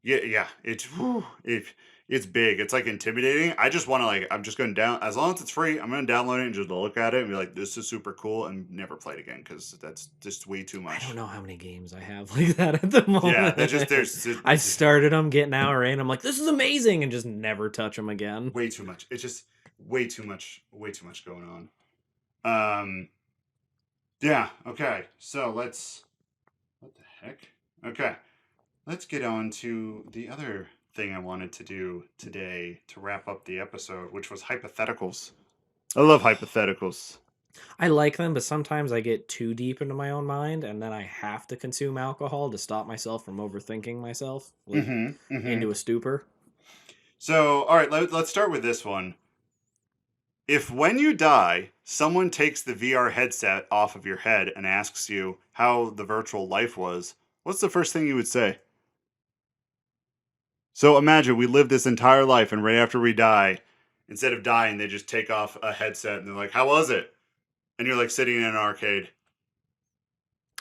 yeah. It's big. It's like intimidating. I just want to like, I'm just going down as long as it's free. I'm going to download it and just look at it and be like, this is super cool, and never play it again because that's just way too I don't much. know how many games I have like that at the Yeah, moment. I started them, get an hour in, I'm like, this is amazing, and just never touch them again. way too much. It's just way too much going on. Um, yeah. Okay. So let's. What the heck? Okay. Let's get on to the other thing I wanted to do today to wrap up the episode, which was hypotheticals. I love hypotheticals. I like them, but sometimes I get too deep into my own mind, and then I have to consume alcohol to stop myself from overthinking myself, like Mm-hmm. Mm-hmm. into a stupor. So, all right, let's start with this one. If when you die, someone takes the VR headset off of your head and asks you how the virtual life was, what's the first thing you would say? So imagine we live this entire life, and right after we die, instead of dying, they just take off a headset and they're like, "How was it?" And you're like sitting in an arcade.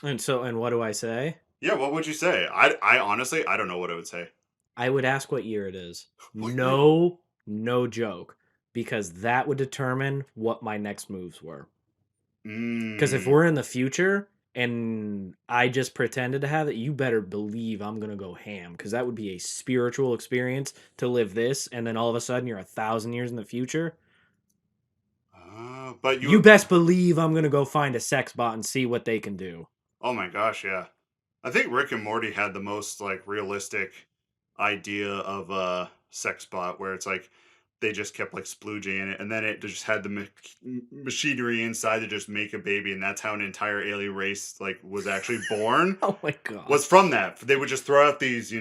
And so, and what do I say? Yeah, what would you say? I honestly, I don't know what I would say. I would ask what year it is. What year? No joke, because that would determine what my next moves were. Because if Mm. we're in the future and I just pretended to have it, you better believe I'm gonna go ham. Because that would be a spiritual experience to live this, and then all of a sudden you're 1,000 years in the future. But You best believe I'm gonna go find a sex bot and see what they can do. oh my gosh, yeah. I think Rick and Morty had the most like realistic idea of a sex bot where it's like they just kept like splooging in it and then it just had the machinery inside to just make a baby and that's how an entire alien race like was actually born. Oh my god. Was from that. They would just throw out these,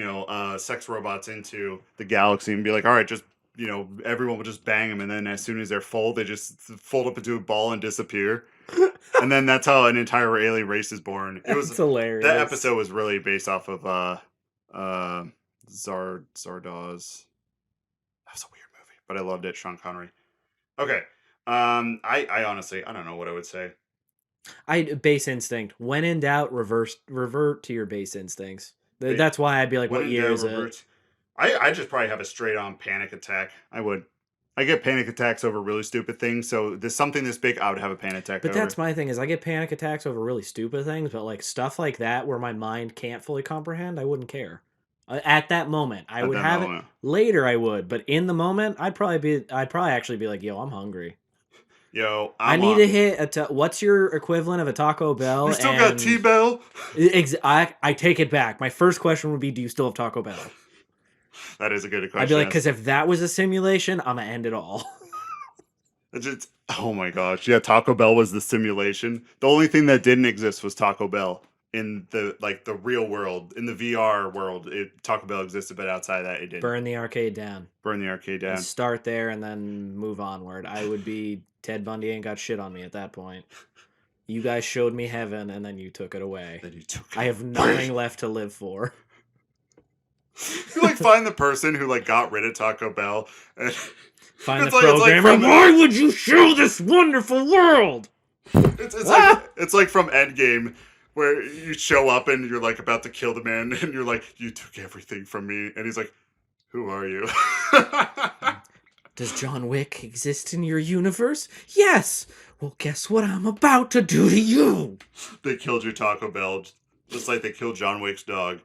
sex robots into the galaxy and be like, all right, just, everyone would just bang them. And then as soon as they're full, they just fold up into a ball and disappear. And then that's how an entire alien race is born. It was hilarious. That episode was really based off of Zardoz. That was a weird movie, but I loved it. Sean Connery. Okay. I honestly, I don't know what I would say. Base instinct. When in doubt, revert to your base instincts. That's why I'd be like, what year is it? I just probably have a straight on panic attack. I would. I get panic attacks over really stupid things. So there's something this big, I would have a panic attack. But that's my thing is I get panic attacks over really stupid things, but like stuff like that where my mind can't fully comprehend, I wouldn't care. At that moment, I would have it. Later, I would, but in the moment, I'd probably actually be like, "Yo, I'm hungry. Yo, I need to hit what's your equivalent of a Taco Bell?" You still got T-Bell? I take it back. My first question would be, "Do you still have Taco Bell?" That is a good question. I'd be like, because if that was a simulation, I'm gonna end it all. Oh my gosh, yeah, Taco Bell was the simulation. The only thing that didn't exist was Taco Bell in the real world. In the VR world, Taco Bell existed, but outside that, it didn't. Burn the arcade down. Burn the arcade down. Start there and then move onward. I would be Ted Bundy ain't got shit on me at that point. You guys showed me heaven and then you took it away. I have nothing left to live for. You like find the person who like got rid of Taco Bell and find the programmer. Why would you show this wonderful world? It's like from Endgame where you show up and you're like about to kill the man and you're like, you took everything from me, and he's like, who are you? Does John Wick exist in your universe? Yes. Well, guess what I'm about to do to you? They killed your Taco Bell just like they killed John Wick's dog.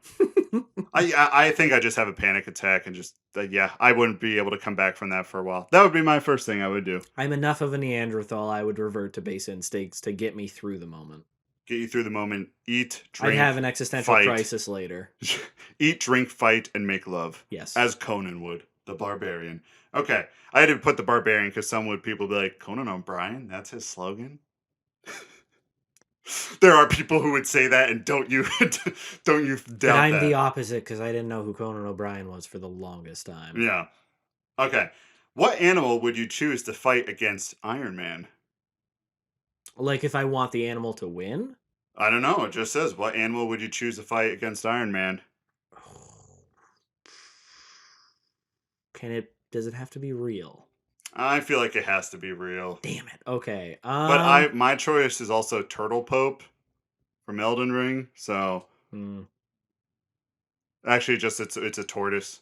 I think I just have a panic attack and just, I wouldn't be able to come back from that for a while. That would be my first thing I would do. I'm enough of a Neanderthal, I would revert to base instincts to get me through the moment. Get you through the moment, eat, drink, I'd have an existential crisis later. Eat, drink, fight, and make love. Yes. As Conan would, the barbarian. Okay, I had to put the barbarian because people would be like, Conan O'Brien? That's his slogan? There are people who would say that, and don't you doubt but I'm that. the opposite because I didn't know who Conan O'Brien was for the longest time. Yeah. Okay. What animal would you choose to fight against Iron Man? Like if I want the animal to win? I don't know. It just says, what animal would you choose to fight against Iron Man? Does it have to be real? I feel like it has to be real. Damn it. Okay. But my choice is also Turtle Pope from Elden Ring. So actually, just it's a tortoise.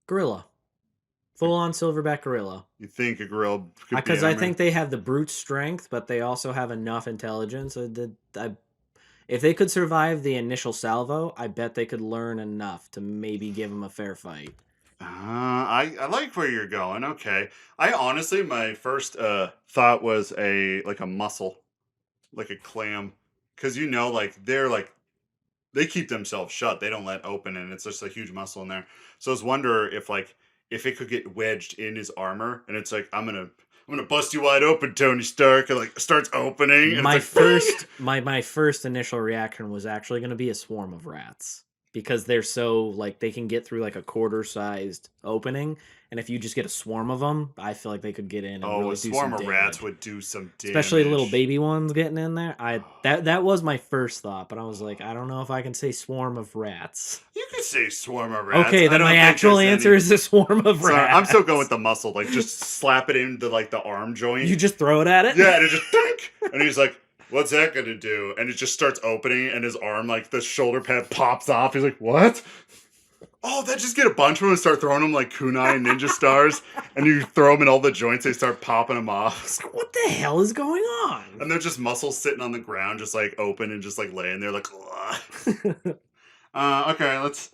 Gorilla. Full on silverback gorilla. You think a gorilla? Because I think they have the brute strength, but they also have enough intelligence. If they could survive the initial salvo, I bet they could learn enough to maybe give them a fair fight. I like where you're going. Okay. I honestly, my first thought was a mussel, like a clam, because they keep themselves shut. They don't let open, and it's just a huge muscle in there. So I was wondering if it could get wedged in his armor, and it's like I'm gonna bust you wide open, Tony Stark, and like starts opening. And my first initial reaction was actually going to be a swarm of rats. Because they're so, they can get through, a quarter-sized opening. And if you just get a swarm of them, I feel like they could get in and really do some damage. A swarm of rats would do some damage. Especially little baby ones getting in there. That was my first thought, but I was like, I don't know if I can say swarm of rats. You could say swarm of rats. Okay, then my actual answer is a swarm of rats. I'm still going with the muscle. Just slap it into, the arm joint. You just throw it at it? Yeah, and it just, and he's like, what's that gonna do? And it just starts opening, and his arm, like the shoulder pad, pops off. He's like, what? Oh, they just get a bunch of them and start throwing them like kunai and ninja stars, and you throw them in all the joints. They start popping them off. What the hell is going on? And they're just muscles sitting on the ground, just like open and just like laying there, like. Okay, let's.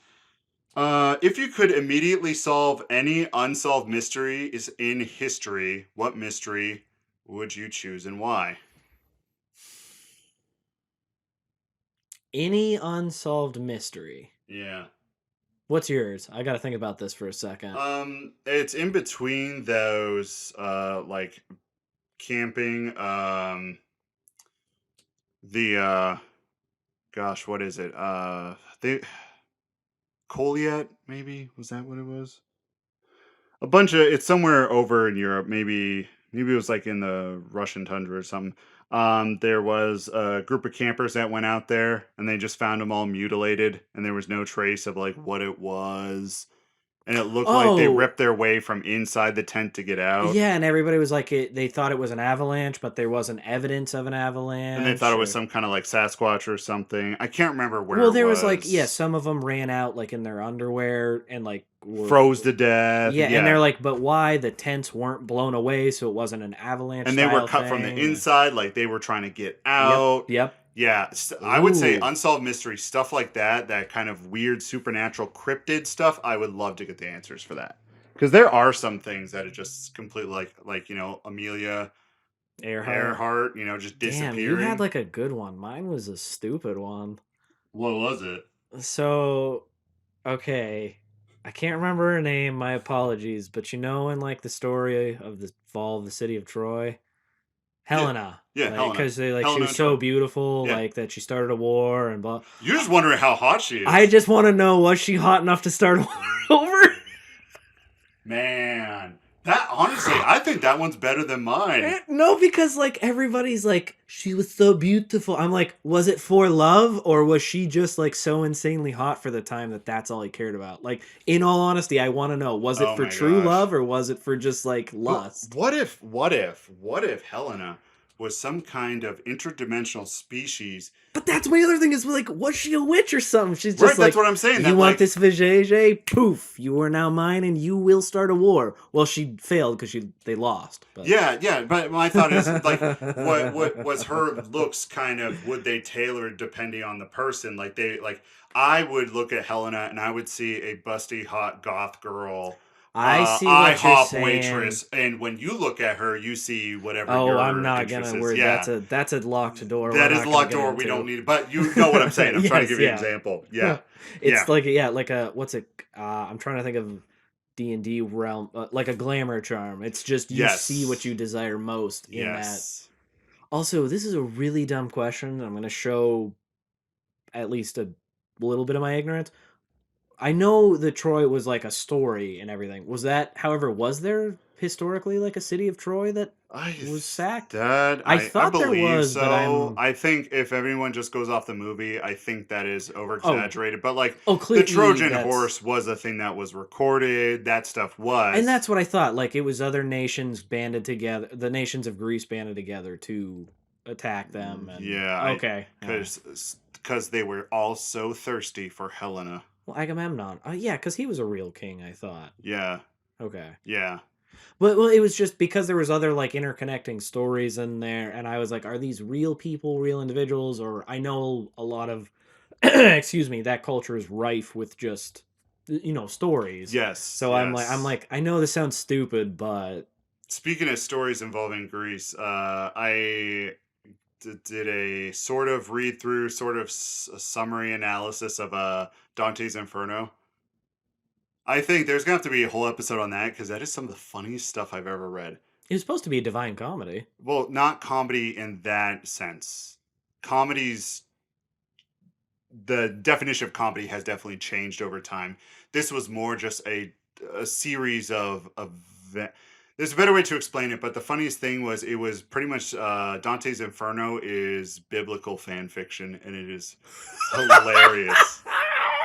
If you could immediately solve any unsolved mysteries in history, what mystery would you choose and why? Any unsolved mystery. Yeah. What's yours? I got to think about this for a second. It's in between those, like camping. Gosh, what is it? The Koliet, maybe was that what it was? A bunch of it's somewhere over in Europe. Maybe it was like in the Russian tundra or something. There was a group of campers that went out there and they just found them all mutilated, and there was no trace of like what it was. And it looked like they ripped their way from inside the tent to get out. Yeah, and everybody was like, they thought it was an avalanche, but there wasn't evidence of an avalanche. And they thought it was some kind of like Sasquatch or something. I can't remember where. Well, there was like, some of them ran out like in their underwear and like froze to death. Yeah, and they're like, but why? The tents weren't blown away, so it wasn't an avalanche. And they were cut from the inside, like they were trying to get out. Yep. Yeah, I would say unsolved mystery stuff like that kind of weird supernatural cryptid stuff. I would love to get the answers for that, because there are some things that are just completely like Amelia Earhart, just disappearing. Damn, you had like a good one. Mine was a stupid one. What was it? So, okay, I can't remember her name. My apologies, but in like the story of the fall of the city of Troy. Helena. Yeah, Helena. Because she was so beautiful, like that she started a war and blah. You're just wondering how hot she is. I just want to know, was she hot enough to start a war over? Man, that honestly, I think that one's better than mine. No, because like everybody's like, she was so beautiful. I'm like, was it for love, or was she just like so insanely hot for the time that that's all he cared about? Like, in all honesty, I want to know, was it for true love, or was it for just like lust? What if Helena was some kind of interdimensional species? But that's my other thing, is like, was she a witch or something? She's just right, like, that's what I'm saying. You want this vajayjay? Poof, you are now mine, and you will start a war. Well, she failed because they lost. But. Yeah, but my thought is like, what was her looks kind of? Would they tailor depending on the person? I would look at Helena and I would see a busty hot goth girl. I see what IHOP you're waitress, and when you look at her, you see whatever. Oh, I'm not gonna worry. Yeah. That's a locked door. That is a locked door. We don't need it, but you know what I'm saying. I'm trying to give you an example. Yeah, it's like a what's it? I'm trying to think of D&D realm, like a glamour charm. It's just you see what you desire most in that. Also, this is a really dumb question. I'm gonna show at least a little bit of my ignorance. I know that Troy was like a story and everything. Was there historically like a city of Troy that was sacked? I thought there was, so. But I think if everyone just goes off the movie, I think that is over exaggerated. But the Trojan horse was a thing that was recorded. That stuff was, and that's what I thought. Like it was other nations banded together. The nations of Greece banded together to attack them. And, because they were all so thirsty for Helena. Well, Agamemnon. Yeah, because he was a real king, I thought. Yeah. Okay. Yeah. But it was just because there was other like interconnecting stories in there, and I was like, are these real people, real individuals? Or I know a lot of, excuse me, that culture is rife with just, stories. Yes. So I'm like, I know this sounds stupid, but speaking of stories involving Greece, I did a sort of read through, sort of summary analysis of Dante's Inferno. I think there's gonna have to be a whole episode on that, because that is some of the funniest stuff I've ever read. It was supposed to be a divine comedy. Well, not comedy in that sense. Comedies, the definition of comedy has definitely changed over time. This was more just a series of there's a better way to explain it, but the funniest thing was it was pretty much Dante's Inferno is biblical fan fiction, and it is hilarious.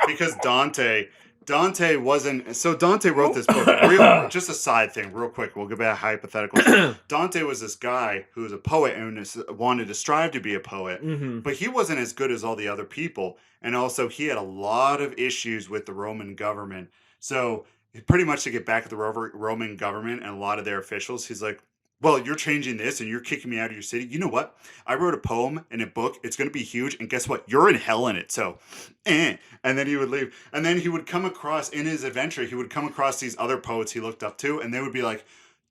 Because Dante, Dante wasn't. So Dante wrote this book. Just a side thing, real quick. We'll get back hypotheticals. Dante was this guy who was a poet and wanted to strive to be a poet, but he wasn't as good as all the other people. And also, he had a lot of issues with the Roman government. So, pretty much to get back at the Roman government and a lot of their officials, he's like, well, you're changing this and you're kicking me out of your city. You know what? I wrote a poem in a book. It's going to be huge. And guess what? You're in hell in it. So, And then he would leave. And then he would come across, in his adventure, he would come across these other poets he looked up to. And they would be like,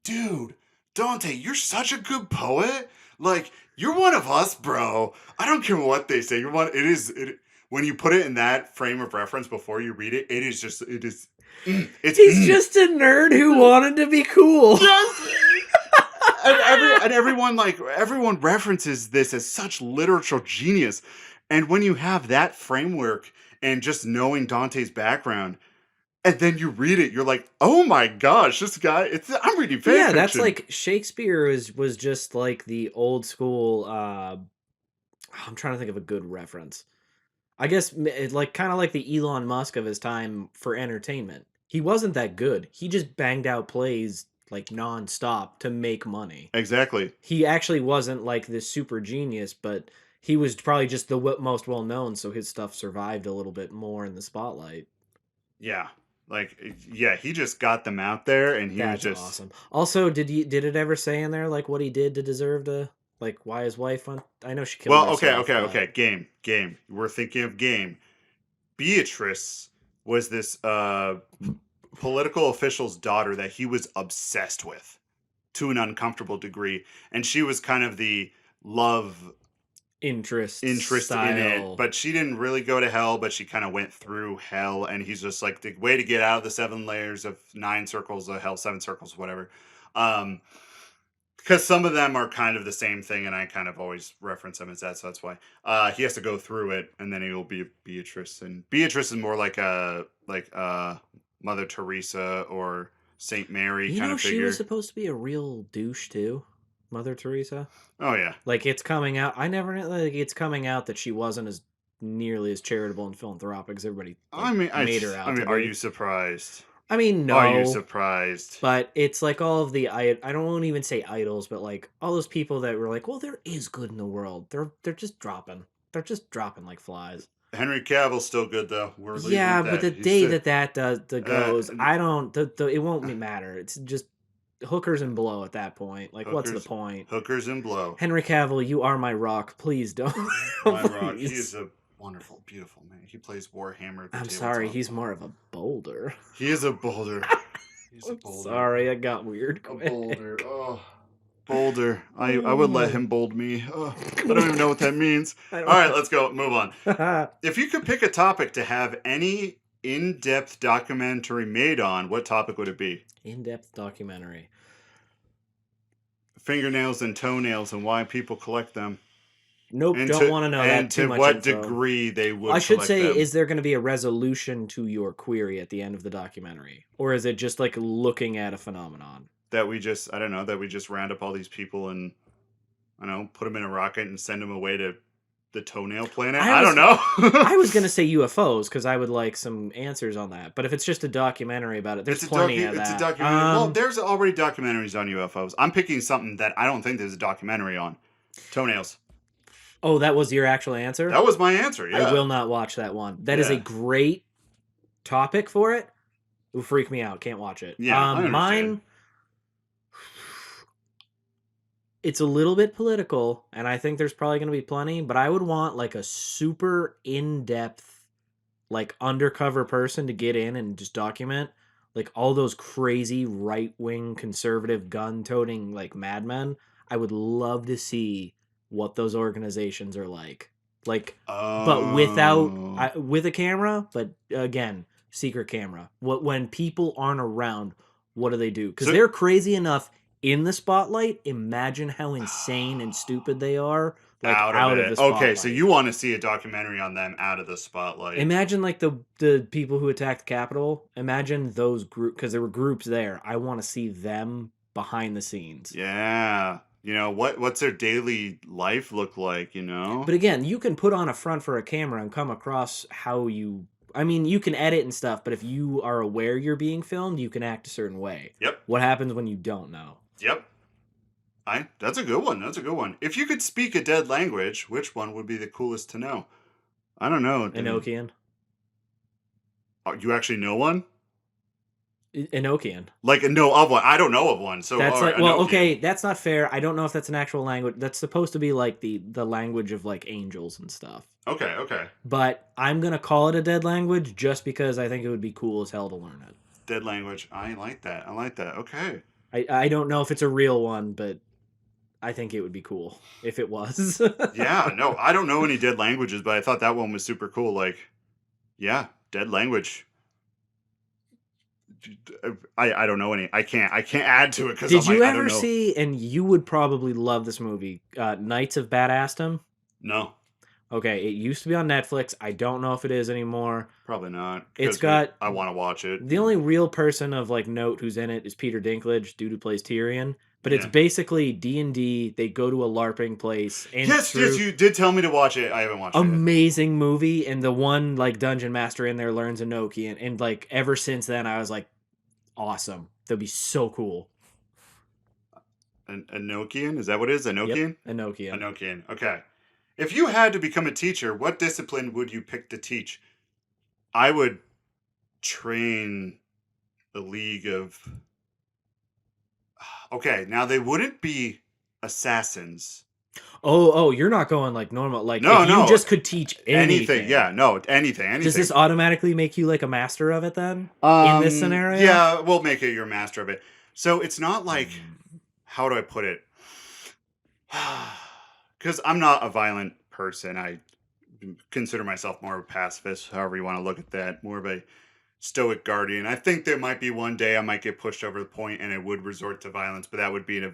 dude, Dante, you're such a good poet. Like, you're one of us, bro. I don't care what they say. You're one. When you put it in that frame of reference before you read it, it is. He's just a nerd who wanted to be cool. And everyone references this as such literature genius. And when you have that framework and just knowing Dante's background, and then you read it, you're like, oh my gosh, this guy, I'm reading fan fiction. That's like Shakespeare was just like the old school, I'm trying to think of a good reference. I guess like kind of like the Elon Musk of his time for entertainment. He wasn't that good. He just banged out plays like nonstop to make money. Exactly. He actually wasn't like this super genius, but he was probably just the most well known, so his stuff survived a little bit more in the spotlight. Yeah. He just got them out there, and That's was just awesome. Also, did it ever say in there like what he did to deserve to, like, why his wife went? I know she killed herself. Okay. Game. We're thinking of game. Beatrice was this political official's daughter that he was obsessed with to an uncomfortable degree, and she was kind of the love interest style. In it, but she didn't really go to hell, but she kind of went through hell, and he's just like, the way to get out of the 7 layers of 9 circles of hell, 7 circles, whatever, because some of them are kind of the same thing, and I kind of always reference them as that, so that's why he has to go through it, and then he will be Beatrice, and Beatrice is more like a Mother Teresa or Saint Mary kind of figure. She was supposed to be a real douche too, Mother Teresa. Oh yeah, like it's coming out. I never like it's coming out that she wasn't as nearly as charitable and philanthropic as everybody. Made her out. Are you surprised? I mean, no. Are you surprised? But it's like all of the I don't even say idols, but like all those people that were like, well, there is good in the world. They're just dropping. They're just dropping like flies. Henry Cavill's still good though. But the day that goes, I don't. It won't matter. It's just hookers and blow at that point. Like, what's the point? Hookers and blow. Henry Cavill, you are my rock. Please don't. My rock. He's a wonderful, beautiful man. He plays Warhammer. I'm sorry. He's more of a boulder. He is a boulder. He's a boulder. Sorry, I got weird. A boulder. Oh. Boulder. I would let him bold me. Oh, I don't even know what that means. All right, let's go. Move on. If you could pick a topic to have any in-depth documentary made on, what topic would it be? In-depth documentary. Fingernails and toenails and why people collect them. Nope, don't want to know that too much. And to what degree they would. I should say, is there going to be a resolution to your query at the end of the documentary? Or is it just like looking at a phenomenon? That we just round up all these people and, put them in a rocket and send them away to the toenail planet? I don't know. I was going to say UFOs because I would like some answers on that. But if it's just a documentary about it, there's plenty of that. It's a documentary. Well, there's already documentaries on UFOs. I'm picking something that I don't think there's a documentary on. Toenails. Oh, that was your actual answer? That was my answer, yeah. I will not watch that one. That is a great topic for it. It will freak me out. Can't watch it. Yeah, I understand. Mine... It's a little bit political, and I think there's probably going to be plenty, but I would want like a super in-depth, like undercover person to get in and just document like all those crazy right-wing conservative gun-toting like madmen. I would love to see what those organizations are like. But with a camera, but again, secret camera. When people aren't around, what do they do? Because they're crazy enough in the spotlight. Imagine how insane and stupid they are out of the spotlight. Okay, so you want to see a documentary on them out of the spotlight. Imagine like the people who attacked the Capitol. Imagine those groups, because there were groups there. I want to see them behind the scenes. Yeah. What's their daily life look like, But again, you can put on a front for a camera and come across how you I mean, you can edit and stuff, but if you are aware you're being filmed, you can act a certain way. Yep. What happens when you don't know? Yep. That's a good one. That's a good one. If you could speak a dead language, which one would be the coolest to know? I don't know. Enochian. You actually know one? Enochian. Like, know of one. I don't know of one. So That's like, Enochian. well, okay, that's not fair. I don't know if that's an actual language. That's supposed to be like the language of like angels and stuff. Okay, okay. But I'm gonna call it a dead language just because I think it would be cool as hell to learn it. Dead language. I like that. I like that. Okay. I don't know if it's a real one, but I think it would be cool if it was. Yeah, no, I don't know any dead languages, but I thought that one was super cool. Like, yeah, dead language. I don't know any. I can't add to it because Did you ever see? And you would probably love this movie, Knights of Badassdom. No. Okay, it used to be on Netflix. I don't know if it is anymore. Probably not. It's got. I want to watch it. The only real person of like note who's in it is Peter Dinklage, dude who plays Tyrion. But it's basically D&D. They go to a LARPing place. And yes, you did tell me to watch it. I haven't watched it. Amazing movie, and the one like dungeon master in there learns Enochian, and like ever since then, I was like, awesome. That'd be so cool. Enochian? Is that what it is? Enochian? Yep. Enochian. Enochian. Okay. If you had to become a teacher, what discipline would you pick to teach? I would train a league of... Okay, now they wouldn't be assassins. Oh, you're not going like normal. Like, no, you just could teach anything. Yeah, no, anything. Does this automatically make you like a master of it then? In this scenario? Yeah, we'll make it your master of it. So it's not like, how do I put it? Because I'm not a violent person. I consider myself more of a pacifist, however you want to look at that. More of a stoic guardian. I think there might be one day I might get pushed over the point and it would resort to violence, but that would be it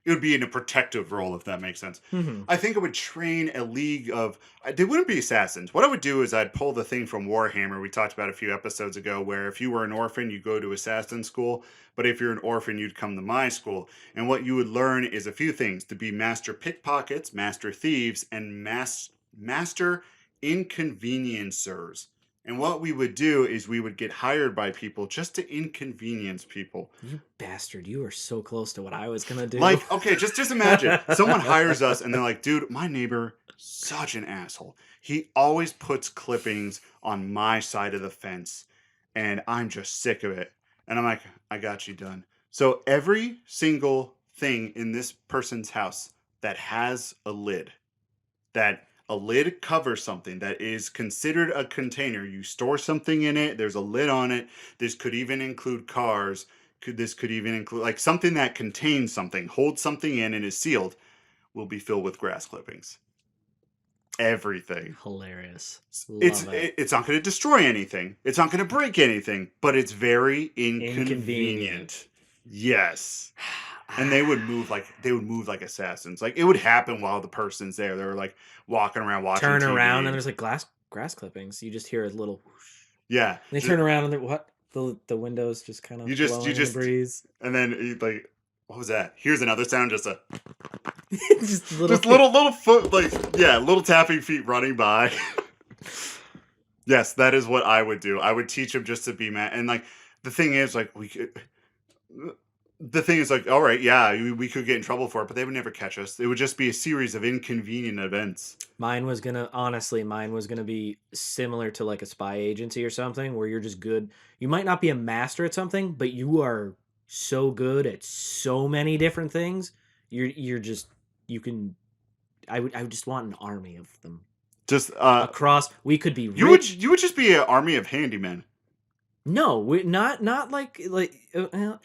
would be in a protective role, if that makes sense. Mm-hmm. I think I would train a league of, they wouldn't be assassins. What I would do is I'd pull the thing from Warhammer we talked about a few episodes ago, where if you were an orphan, you go to assassin school, but if you're an orphan, you'd come to my school. And what you would learn is a few things: to be master pickpockets, master thieves, and master inconveniencers. And what we would do is we would get hired by people just to inconvenience people. You bastard, you are so close to what I was going to do. Like, okay, just imagine. Someone hires us and they're like, dude, my neighbor, such an asshole. He always puts clippings on my side of the fence and I'm just sick of it. And I'm like, I got you done. So every single thing in this person's house that has a lid, that a lid covers something that is considered a container. You store something in it. There's a lid on it. This could even include cars. This could even include like something that contains something, holds something in and is sealed, will be filled with grass clippings. Everything. Hilarious. It's not going to destroy anything. It's not going to break anything, but it's very inconvenient. Yes. And they would move like assassins. Like it would happen while the person's there. They were like walking around, watching turn TV. around, and there's like grass clippings. You just hear a little whoosh. Yeah. And they turn around, and the windows just kind of blowing in the breeze. And then like, what was that? Here's another sound. Just a just little foot, like, yeah, little tapping feet running by. Yes, that is what I would do. I would teach them just to be mad. And like the thing is, like all right, yeah, we could get in trouble for it, but they would never catch us. It would just be a series of inconvenient events. Mine was gonna be similar to like a spy agency or something, where you're just good. You might not be a master at something, but you are so good at so many different things. I would just want an army of them. Just across, we could be rich. You would just be an army of handymen. No, not like no.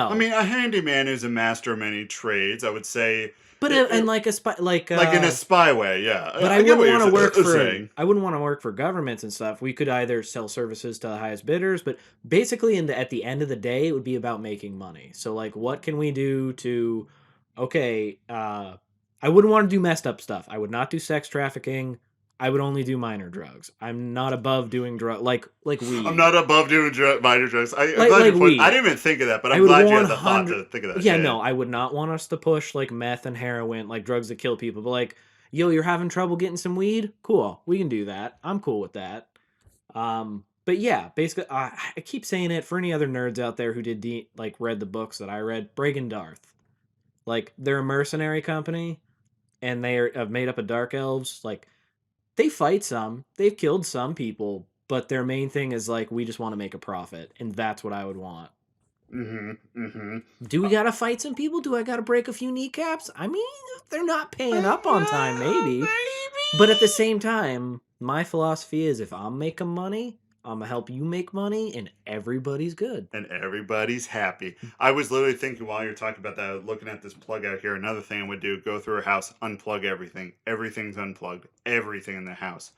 I mean, a handyman is a master of many trades, I would say. But in like a spy, like in a spy way, yeah. But I wouldn't want to work for. I wouldn't want to work for governments and stuff. We could either sell services to the highest bidders, but basically, at the end of the day, it would be about making money. So, like, what can we do to? Okay, I wouldn't want to do messed up stuff. I would not do sex trafficking. I would only do minor drugs. I'm not above doing drugs like weed. I'm not above doing minor drugs. I didn't even think of that, but I'm glad you had the thought to think of that. Yeah, no, I would not want us to push like meth and heroin, like drugs that kill people. But like, yo, you're having trouble getting some weed? Cool, we can do that. I'm cool with that. But yeah, basically, I keep saying it for any other nerds out there who like read the books that I read. Brag Darth, like they're a mercenary company, and have made up of dark elves. Like they fight some, they've killed some people, but their main thing is like we just want to make a profit, and that's what I would want. Do we gotta fight some people? Do I gotta break a few kneecaps? I mean, if they're not paying up on time, maybe. But at the same time, my philosophy is if I'm making money, I'm gonna help you make money, and everybody's good. And everybody's happy. I was literally thinking while you're talking about that, looking at this plug out here, another thing I would do, go through a house, unplug everything. Everything's unplugged. Everything in the house.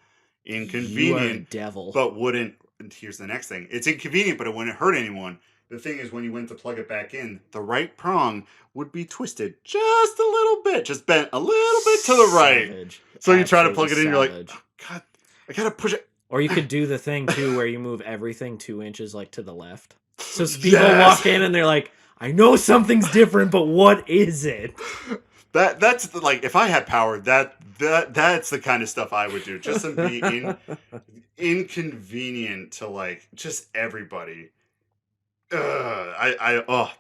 You are a Inconvenient, devil. but wouldn't. And here's the next thing. It's inconvenient, but it wouldn't hurt anyone. The thing is, when you went to plug it back in, the right prong would be twisted just a little bit, just bent a little bit to the right. Savage. So you try to Absolutely plug it in, you're like, savage. oh, God, I gotta push it. Or you could do the thing too where you move everything 2 inches like to the left. So people walk in and they're like, I know something's different, but what is it? That's like if I had power, that's the kind of stuff I would do. Just to be inconvenient to like just everybody. That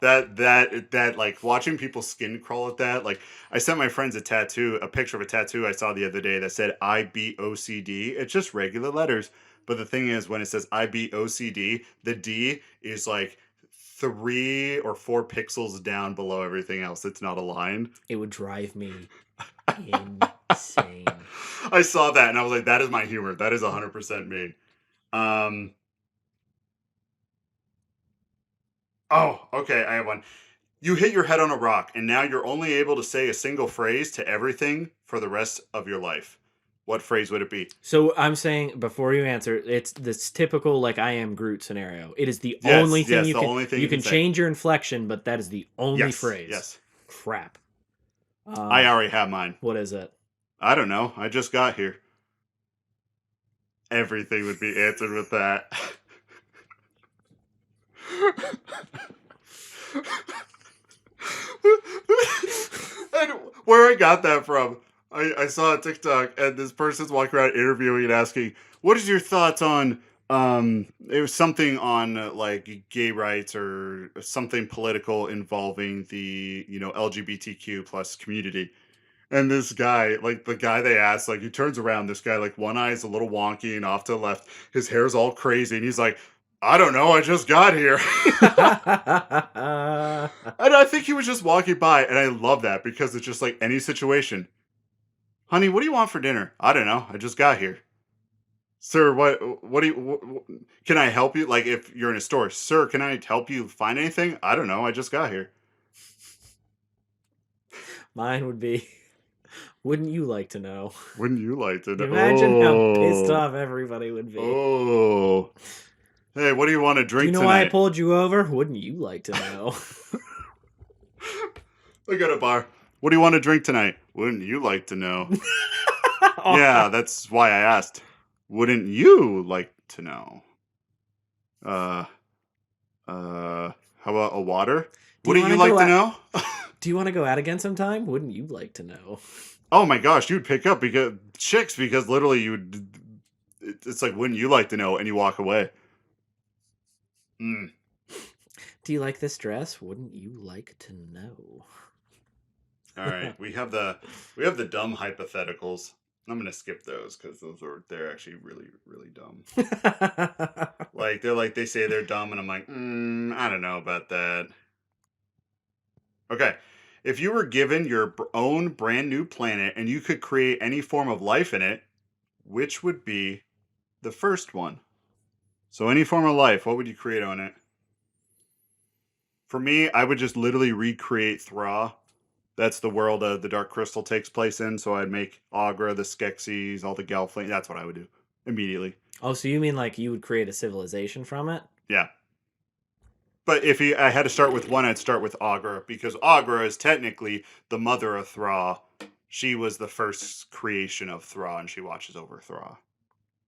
like watching people skin crawl at that. Like I sent my friends a picture of a tattoo I saw the other day that said IBOCD. It's just regular letters, but the thing is, when it says IBOCD, the D is like 3 or 4 pixels down below everything else. It's not aligned. It would drive me insane. I saw that and I was like, that is my humor. That is 100% me. Oh, okay. I have one. You hit your head on a rock, and now you're only able to say a single phrase to everything for the rest of your life. What phrase would it be? So I'm saying, before you answer, it's this typical like I am Groot scenario. It is the only thing you can change your inflection, but that is the only phrase. Yes. Crap. I already have mine. What is it? I don't know. I just got here. Everything would be answered with that. And where I got that from, I saw a TikTok and this person's walking around interviewing and asking, what is your thoughts on it was something on like gay rights or something political involving the LGBTQ plus community. And this guy, like the guy they asked, like he turns around, this guy, like one eye is a little wonky and off to the left, his hair's all crazy, and he's like, I don't know, I just got here. And I think he was just walking by, and I love that because it's just like any situation. Honey, what do you want for dinner? I don't know, I just got here. Sir, what do you, can I help you? Like if you're in a store, sir, can I help you find anything? I don't know, I just got here. Mine would be, wouldn't you like to know? Wouldn't you like to know? Imagine how pissed off everybody would be. Oh. Hey, what do you want to drink tonight? Do you know why I pulled you over? Wouldn't you like to know? I got a bar. What do you want to drink tonight? Wouldn't you like to know? Yeah, that's why I asked. Wouldn't you like to know? How about a water? Wouldn't you like to know? Do you want to go out again sometime? Wouldn't you like to know? Oh my gosh, you'd pick up because literally you would. It's like, wouldn't you like to know? And you walk away. Do you like this dress? Wouldn't you like to know? All right, we have the dumb hypotheticals. I'm gonna skip those because they're actually really really dumb. Like they say they're dumb, and I'm like, I don't know about that. Okay, if you were given your own brand new planet and you could create any form of life in it, which would be the first one? So any form of life, what would you create on it? For me, I would just literally recreate Thra. That's the world the Dark Crystal takes place in. So I'd make Agra, the Skeksis, all the Gelfling. That's what I would do immediately. Oh, so you mean like you would create a civilization from it? Yeah. But if I had to start with one, I'd start with Agra, because Agra is technically the mother of Thra. She was the first creation of Thra, and she watches over Thra.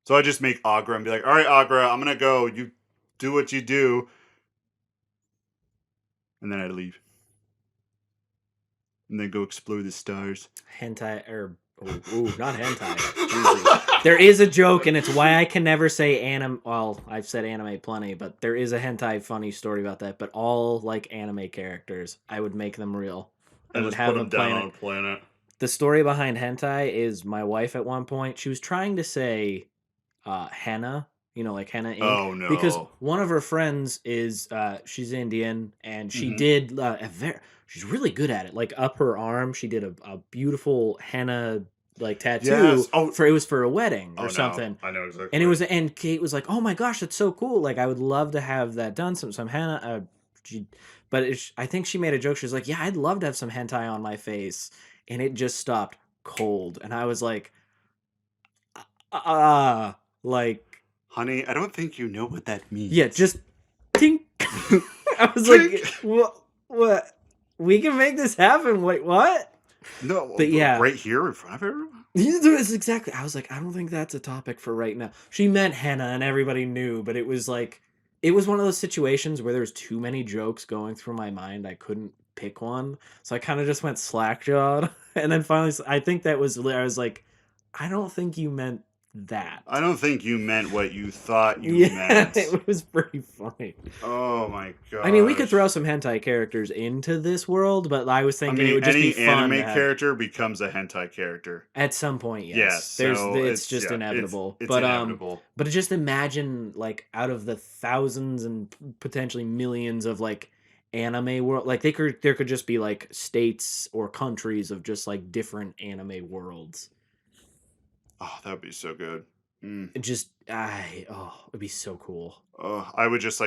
So I just make Agra and be like, all right, Agra, I'm going to go. You do what you do. And then I'd leave. And then go explore the stars. Hentai or Ooh, not hentai. Jesus. There is a joke, and it's why I can never say anime. Well, I've said anime plenty, but there is a hentai funny story about that. But all like anime characters, I would make them real. I And would just have put a them down planet. on a planet. The story behind hentai is my wife at one point, she was trying to say henna, like henna ink. Oh, no. Because one of her friends is she's Indian, and she did she's really good at it. Like up her arm, she did a beautiful henna like tattoo. Yes. Oh. It was for a wedding or no. something. I know exactly. And Kate was like, "Oh my gosh, that's so cool! Like I would love to have that done. Some henna." I think she made a joke. She was like, "Yeah, I'd love to have some hentai on my face," and it just stopped cold. And I was like, like, honey, I don't think you know what that means. yeah, just tink. I was like, what? We can make this happen. Wait, what? No, but yeah, right here in front of everyone. It's exactly. I was like, I don't think that's a topic for right now. She meant henna, and everybody knew, but it was like, it was one of those situations where there was too many jokes going through my mind. I couldn't pick one, so I kind of just went slack-jawed, and then finally, I think that was. I was like, I don't think you meant that. I don't think you meant what you thought you meant. It was pretty funny. Oh my god! I mean, we could throw some hentai characters into this world, but I was thinking it would just be fun. Any anime character becomes a hentai character at some point. Yes, yes. It's just inevitable. It's inevitable. But just imagine, like, out of the thousands and potentially millions of like anime world, like there could just be like states or countries of just like different anime worlds. Oh, that would be so good. It'd be so cool. I would just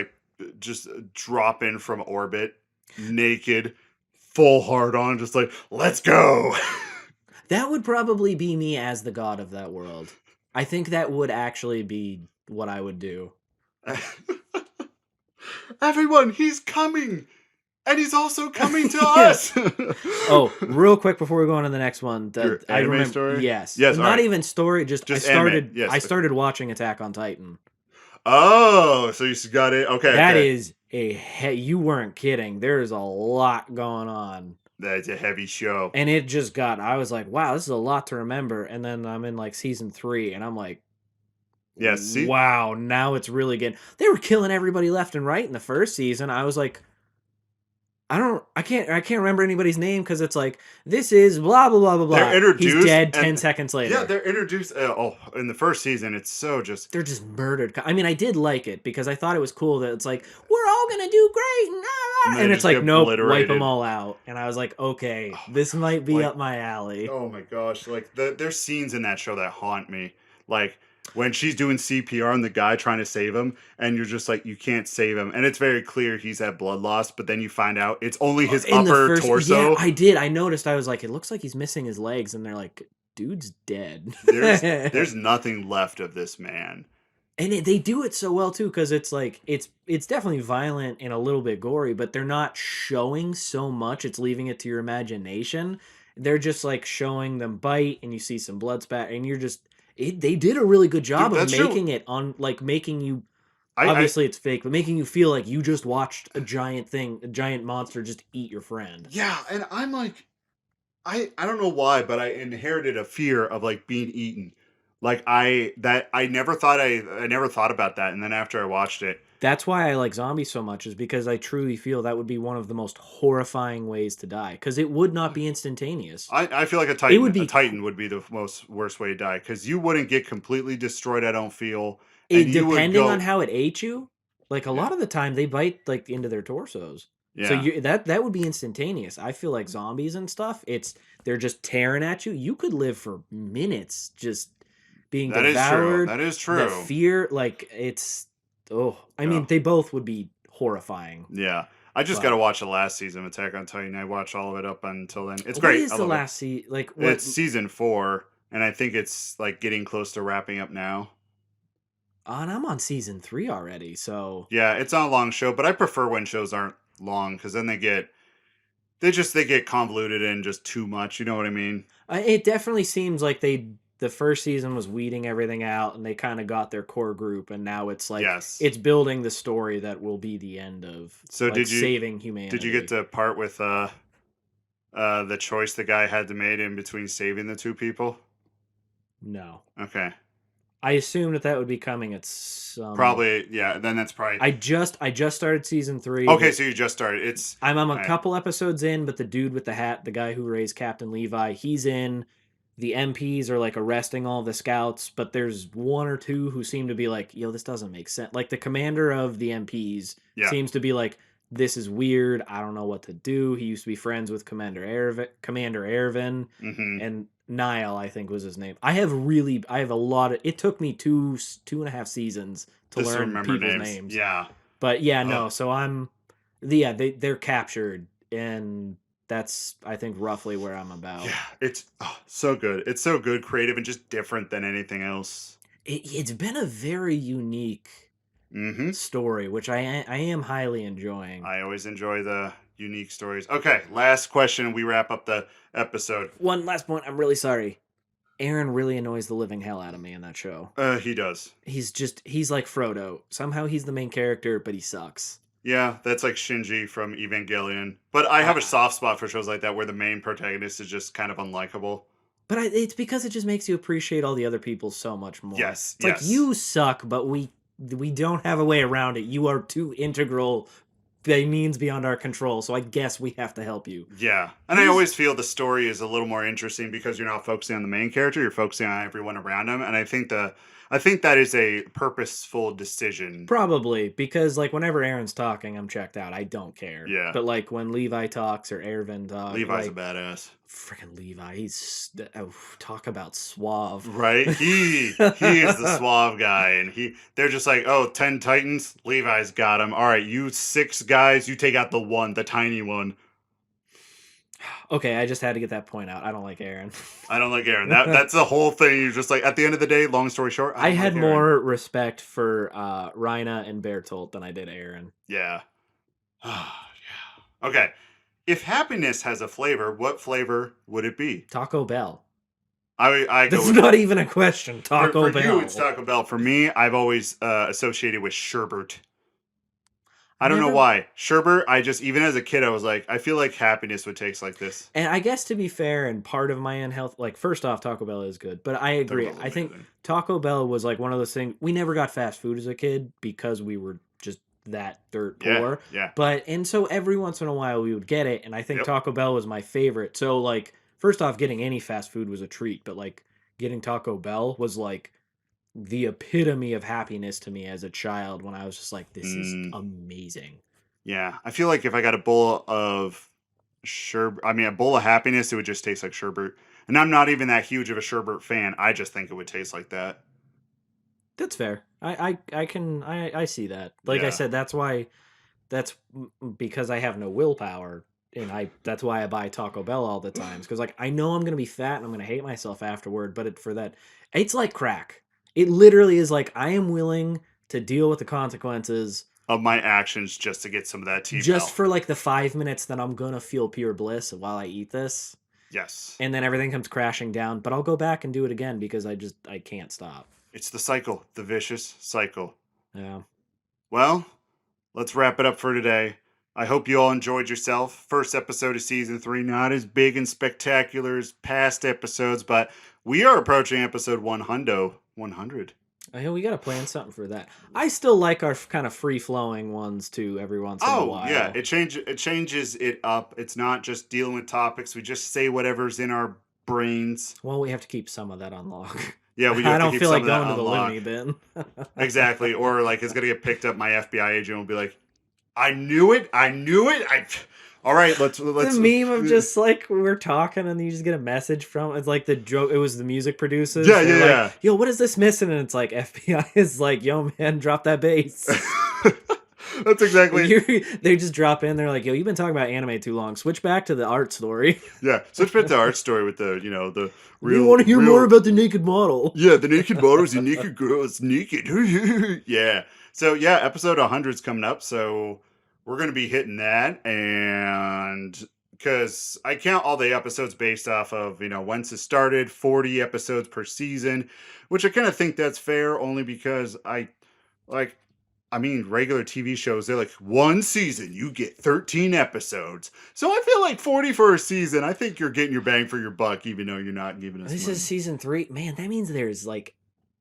drop in from orbit, naked, full hard on, just like, let's go. That would probably be me as the god of that world. I think that would actually be what I would do. Everyone, he's coming. And he's also coming to us. Oh, real quick before we go on to the next one, I remember story. Yes, not right. Even story. Just I started. Anime. Yes. I started watching Attack on Titan. Oh, so you got it. Okay, that is you weren't kidding. There is a lot going on. That's a heavy show, and it just got. I was like, wow, this is a lot to remember. And then I'm in like season 3, and I'm like, yes, wow, now it's really good. They were killing everybody left and right in the first season. I was like, I can't remember anybody's name because it's like, this is blah blah blah blah blah. They're introduced. He's dead 10 seconds later. Yeah, they're introduced. In the first season, it's so just they're just murdered. I mean, I did like it because I thought it was cool that it's like, we're all gonna do great, and it's like, nope, wipe them all out. And I was like, okay, this might be up my alley. Oh my gosh, like there's scenes in that show that haunt me, like when she's doing CPR and the guy trying to save him, and you're just like, you can't save him. And it's very clear he's had blood loss, but then you find out it's only his upper torso. Yeah, I noticed. I was like, it looks like he's missing his legs. And they're like, dude's dead. There's nothing left of this man. And they do it so well, too, because it's like, it's definitely violent and a little bit gory, but they're not showing so much. It's leaving it to your imagination. They're just like showing them bite, and you see some blood spat, and you're just... they did a really good job of making it on, like, making you obviously it's fake, but making you feel like you just watched a giant monster just eat your friend. Yeah, and I'm like, I don't know why, but I inherited a fear of like being eaten. Like I never thought about that, and then after I watched it, that's why I like zombies so much, is because I truly feel that would be one of the most horrifying ways to die, because it would not be instantaneous. I feel like a Titan would be the worst way to die, because you wouldn't get completely destroyed. I don't feel. Depending on how it ate you, like a lot of the time they bite like into their torsos. Yeah. So that would be instantaneous. I feel like zombies and stuff, they're just tearing at you. You could live for minutes just being devoured. That is true. The fear, like I mean, they both would be horrifying. Yeah. I just got to watch the last season of Attack on Titan. I watched all of it up until then. It's great. What is the last season? Like, it's season 4, and I think it's like getting close to wrapping up now. And I'm on season 3 already, so yeah, it's not a long show, but I prefer when shows aren't long, because then they get convoluted and just too much. You know what I mean? It definitely seems like the first season was weeding everything out, and they kind of got their core group, and now it's like it's building the story that will be the end of saving humanity. Did you get to part with the choice the guy had to make in between saving the two people? No. Okay. I assume that would be coming at some. Probably, yeah. Then that's probably. I just started season 3. Okay, so you just started. It's. I'm a right. couple episodes in, but the dude with the hat, the guy who raised Captain Levi, he's in. The MPs are like arresting all the scouts, but there's one or two who seem to be like, yo, this doesn't make sense. Like the commander of the MPs seems to be like, this is weird. I don't know what to do. He used to be friends with Commander Ervin, and Niall, I think was his name. I have a lot of. It took me 2.5 seasons to learn people's names. Yeah, but yeah, no. So they're captured, and that's, I think, roughly where I'm about. Yeah, it's so good. It's so good, creative, and just different than anything else. It's been a very unique story, which I am highly enjoying. I always enjoy the unique stories. Okay, last question, and we wrap up the episode. One last point. I'm really sorry. Aaron really annoys the living hell out of me in that show. He does. He's like Frodo. Somehow he's the main character, but he sucks. Yeah, that's like Shinji from Evangelion. But I have a soft spot for shows like that where the main protagonist is just kind of unlikable. But it's because it just makes you appreciate all the other people so much more. Yes, it's like, you suck, but we don't have a way around it. You are too integral by means beyond our control, so I guess we have to help you. Yeah, and I always feel the story is a little more interesting because you're not focusing on the main character, you're focusing on everyone around him, and I think that is a purposeful decision. Probably, because like whenever Aaron's talking, I'm checked out. I don't care. Yeah. But like when Levi talks or Ervin talks, Levi's a badass. Freaking Levi, he's talk about suave. Right? He is the suave guy, and they're just like, 10 Titans, Levi's got him. All right, you 6 guys, you take out the one, the tiny one. Okay, I just had to get that point out. I don't like Aaron. I don't like Aaron. That's the whole thing. You're just like, at the end of the day, long story short, I had more respect for Rhina and Bertolt than I did Aaron. Yeah. Yeah. Okay. If happiness has a flavor, what flavor would it be? Taco Bell. That's not even a question. Taco Bell. For you, it's Taco Bell. For me, I've always associated with sherbet. I don't know why. Sherbet, even as a kid, I was like, I feel like happiness would taste like this. And I guess to be fair, and part of my unhealth, like first off, Taco Bell is good, but I agree. I think Taco Bell was like one of those things. We never got fast food as a kid because we were just that dirt poor. Yeah. And so every once in a while we would get it, and I think Taco Bell was my favorite. So like, first off, getting any fast food was a treat, but like getting Taco Bell was like the epitome of happiness to me as a child when I was just like, this is amazing. Yeah, I feel like if I got a bowl of a bowl of happiness, it would just taste like sherbet. And I'm not even that huge of a sherbet fan. I just think it would taste like that. That's fair. I see that. Like I said, that's because I have no willpower, and that's why I buy Taco Bell all the times, because like I know I'm gonna be fat and I'm gonna hate myself afterward. But it's like crack. It literally is like I am willing to deal with the consequences of my actions just to get some of that tea. Just for like the 5 minutes that I'm gonna feel pure bliss while I eat this. Yes. And then everything comes crashing down, but I'll go back and do it again because I can't stop. It's the cycle, the vicious cycle. Yeah. Well, let's wrap it up for today. I hope you all enjoyed yourself. First episode of season 3, not as big and spectacular as past episodes, but we are approaching episode 100. We got to plan something for that. I still like our kind of free-flowing ones, too, every once in a while. Oh, yeah. It changes it up. It's not just dealing with topics. We just say whatever's in our brains. Well, we have to keep some of that on lock. Yeah, we do. I don't feel like going to the loony bin. Exactly. Or, like, it's going to get picked up. My FBI agent will be like, I knew it. All right, let's. The meme of just like we're talking and you just get a message from it's like the joke. It was the music producers. Yeah. Like, yo, what is this missing? And it's like FBI is like, yo, man, drop that bass. That's exactly. They just drop in. They're like, yo, you've been talking about anime too long. Switch back to the art story. Yeah, switch back to the art story with the the real. We want to hear more about the naked model. Yeah, the naked model is the naked girl. It's naked. Yeah. So yeah, episode 100 is coming up. So. We're going to be hitting that, and because I count all the episodes based off of, once it started, 40 episodes per season, which I kind of think that's fair only because I mean, regular TV shows, they're like, one season, you get 13 episodes. So I feel like 40 for a season, I think you're getting your bang for your buck, even though you're not giving us This money. is season 3. Man, that means there's like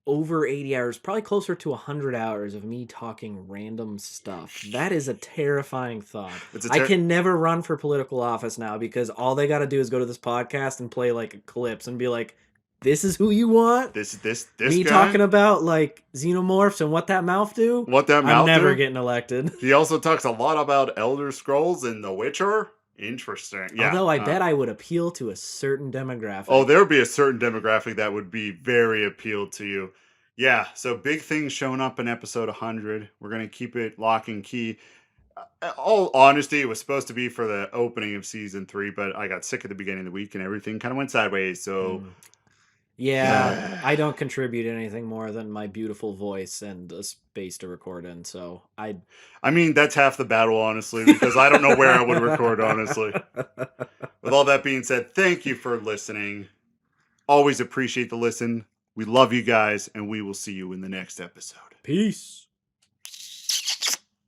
over 80 hours, probably closer to 100 hours of me talking random stuff. That is a terrifying thought. I can never run for political office now because all they got to do is go to this podcast and play like clips and be like, this is who you want? This Me guy? talking about like xenomorphs and what that mouth do? What that mouth I'm never do? getting elected. He also talks a lot about Elder Scrolls and The Witcher. Interesting. Yeah. Although I bet I would appeal to a certain demographic. Oh, there would be a certain demographic that would be very appealed to you. Yeah, so big things showing up in episode 100. We're going to keep it lock and key. All honesty, it was supposed to be for the opening of season 3, but I got sick at the beginning of the week and everything kind of went sideways. So, yeah, I don't contribute anything more than my beautiful voice and a space to record in. So I mean, that's half the battle, honestly, because I don't know where I would record, honestly. With all that being said, thank you for listening. Always appreciate the listen. We love you guys, and we will see you in the next episode. Peace.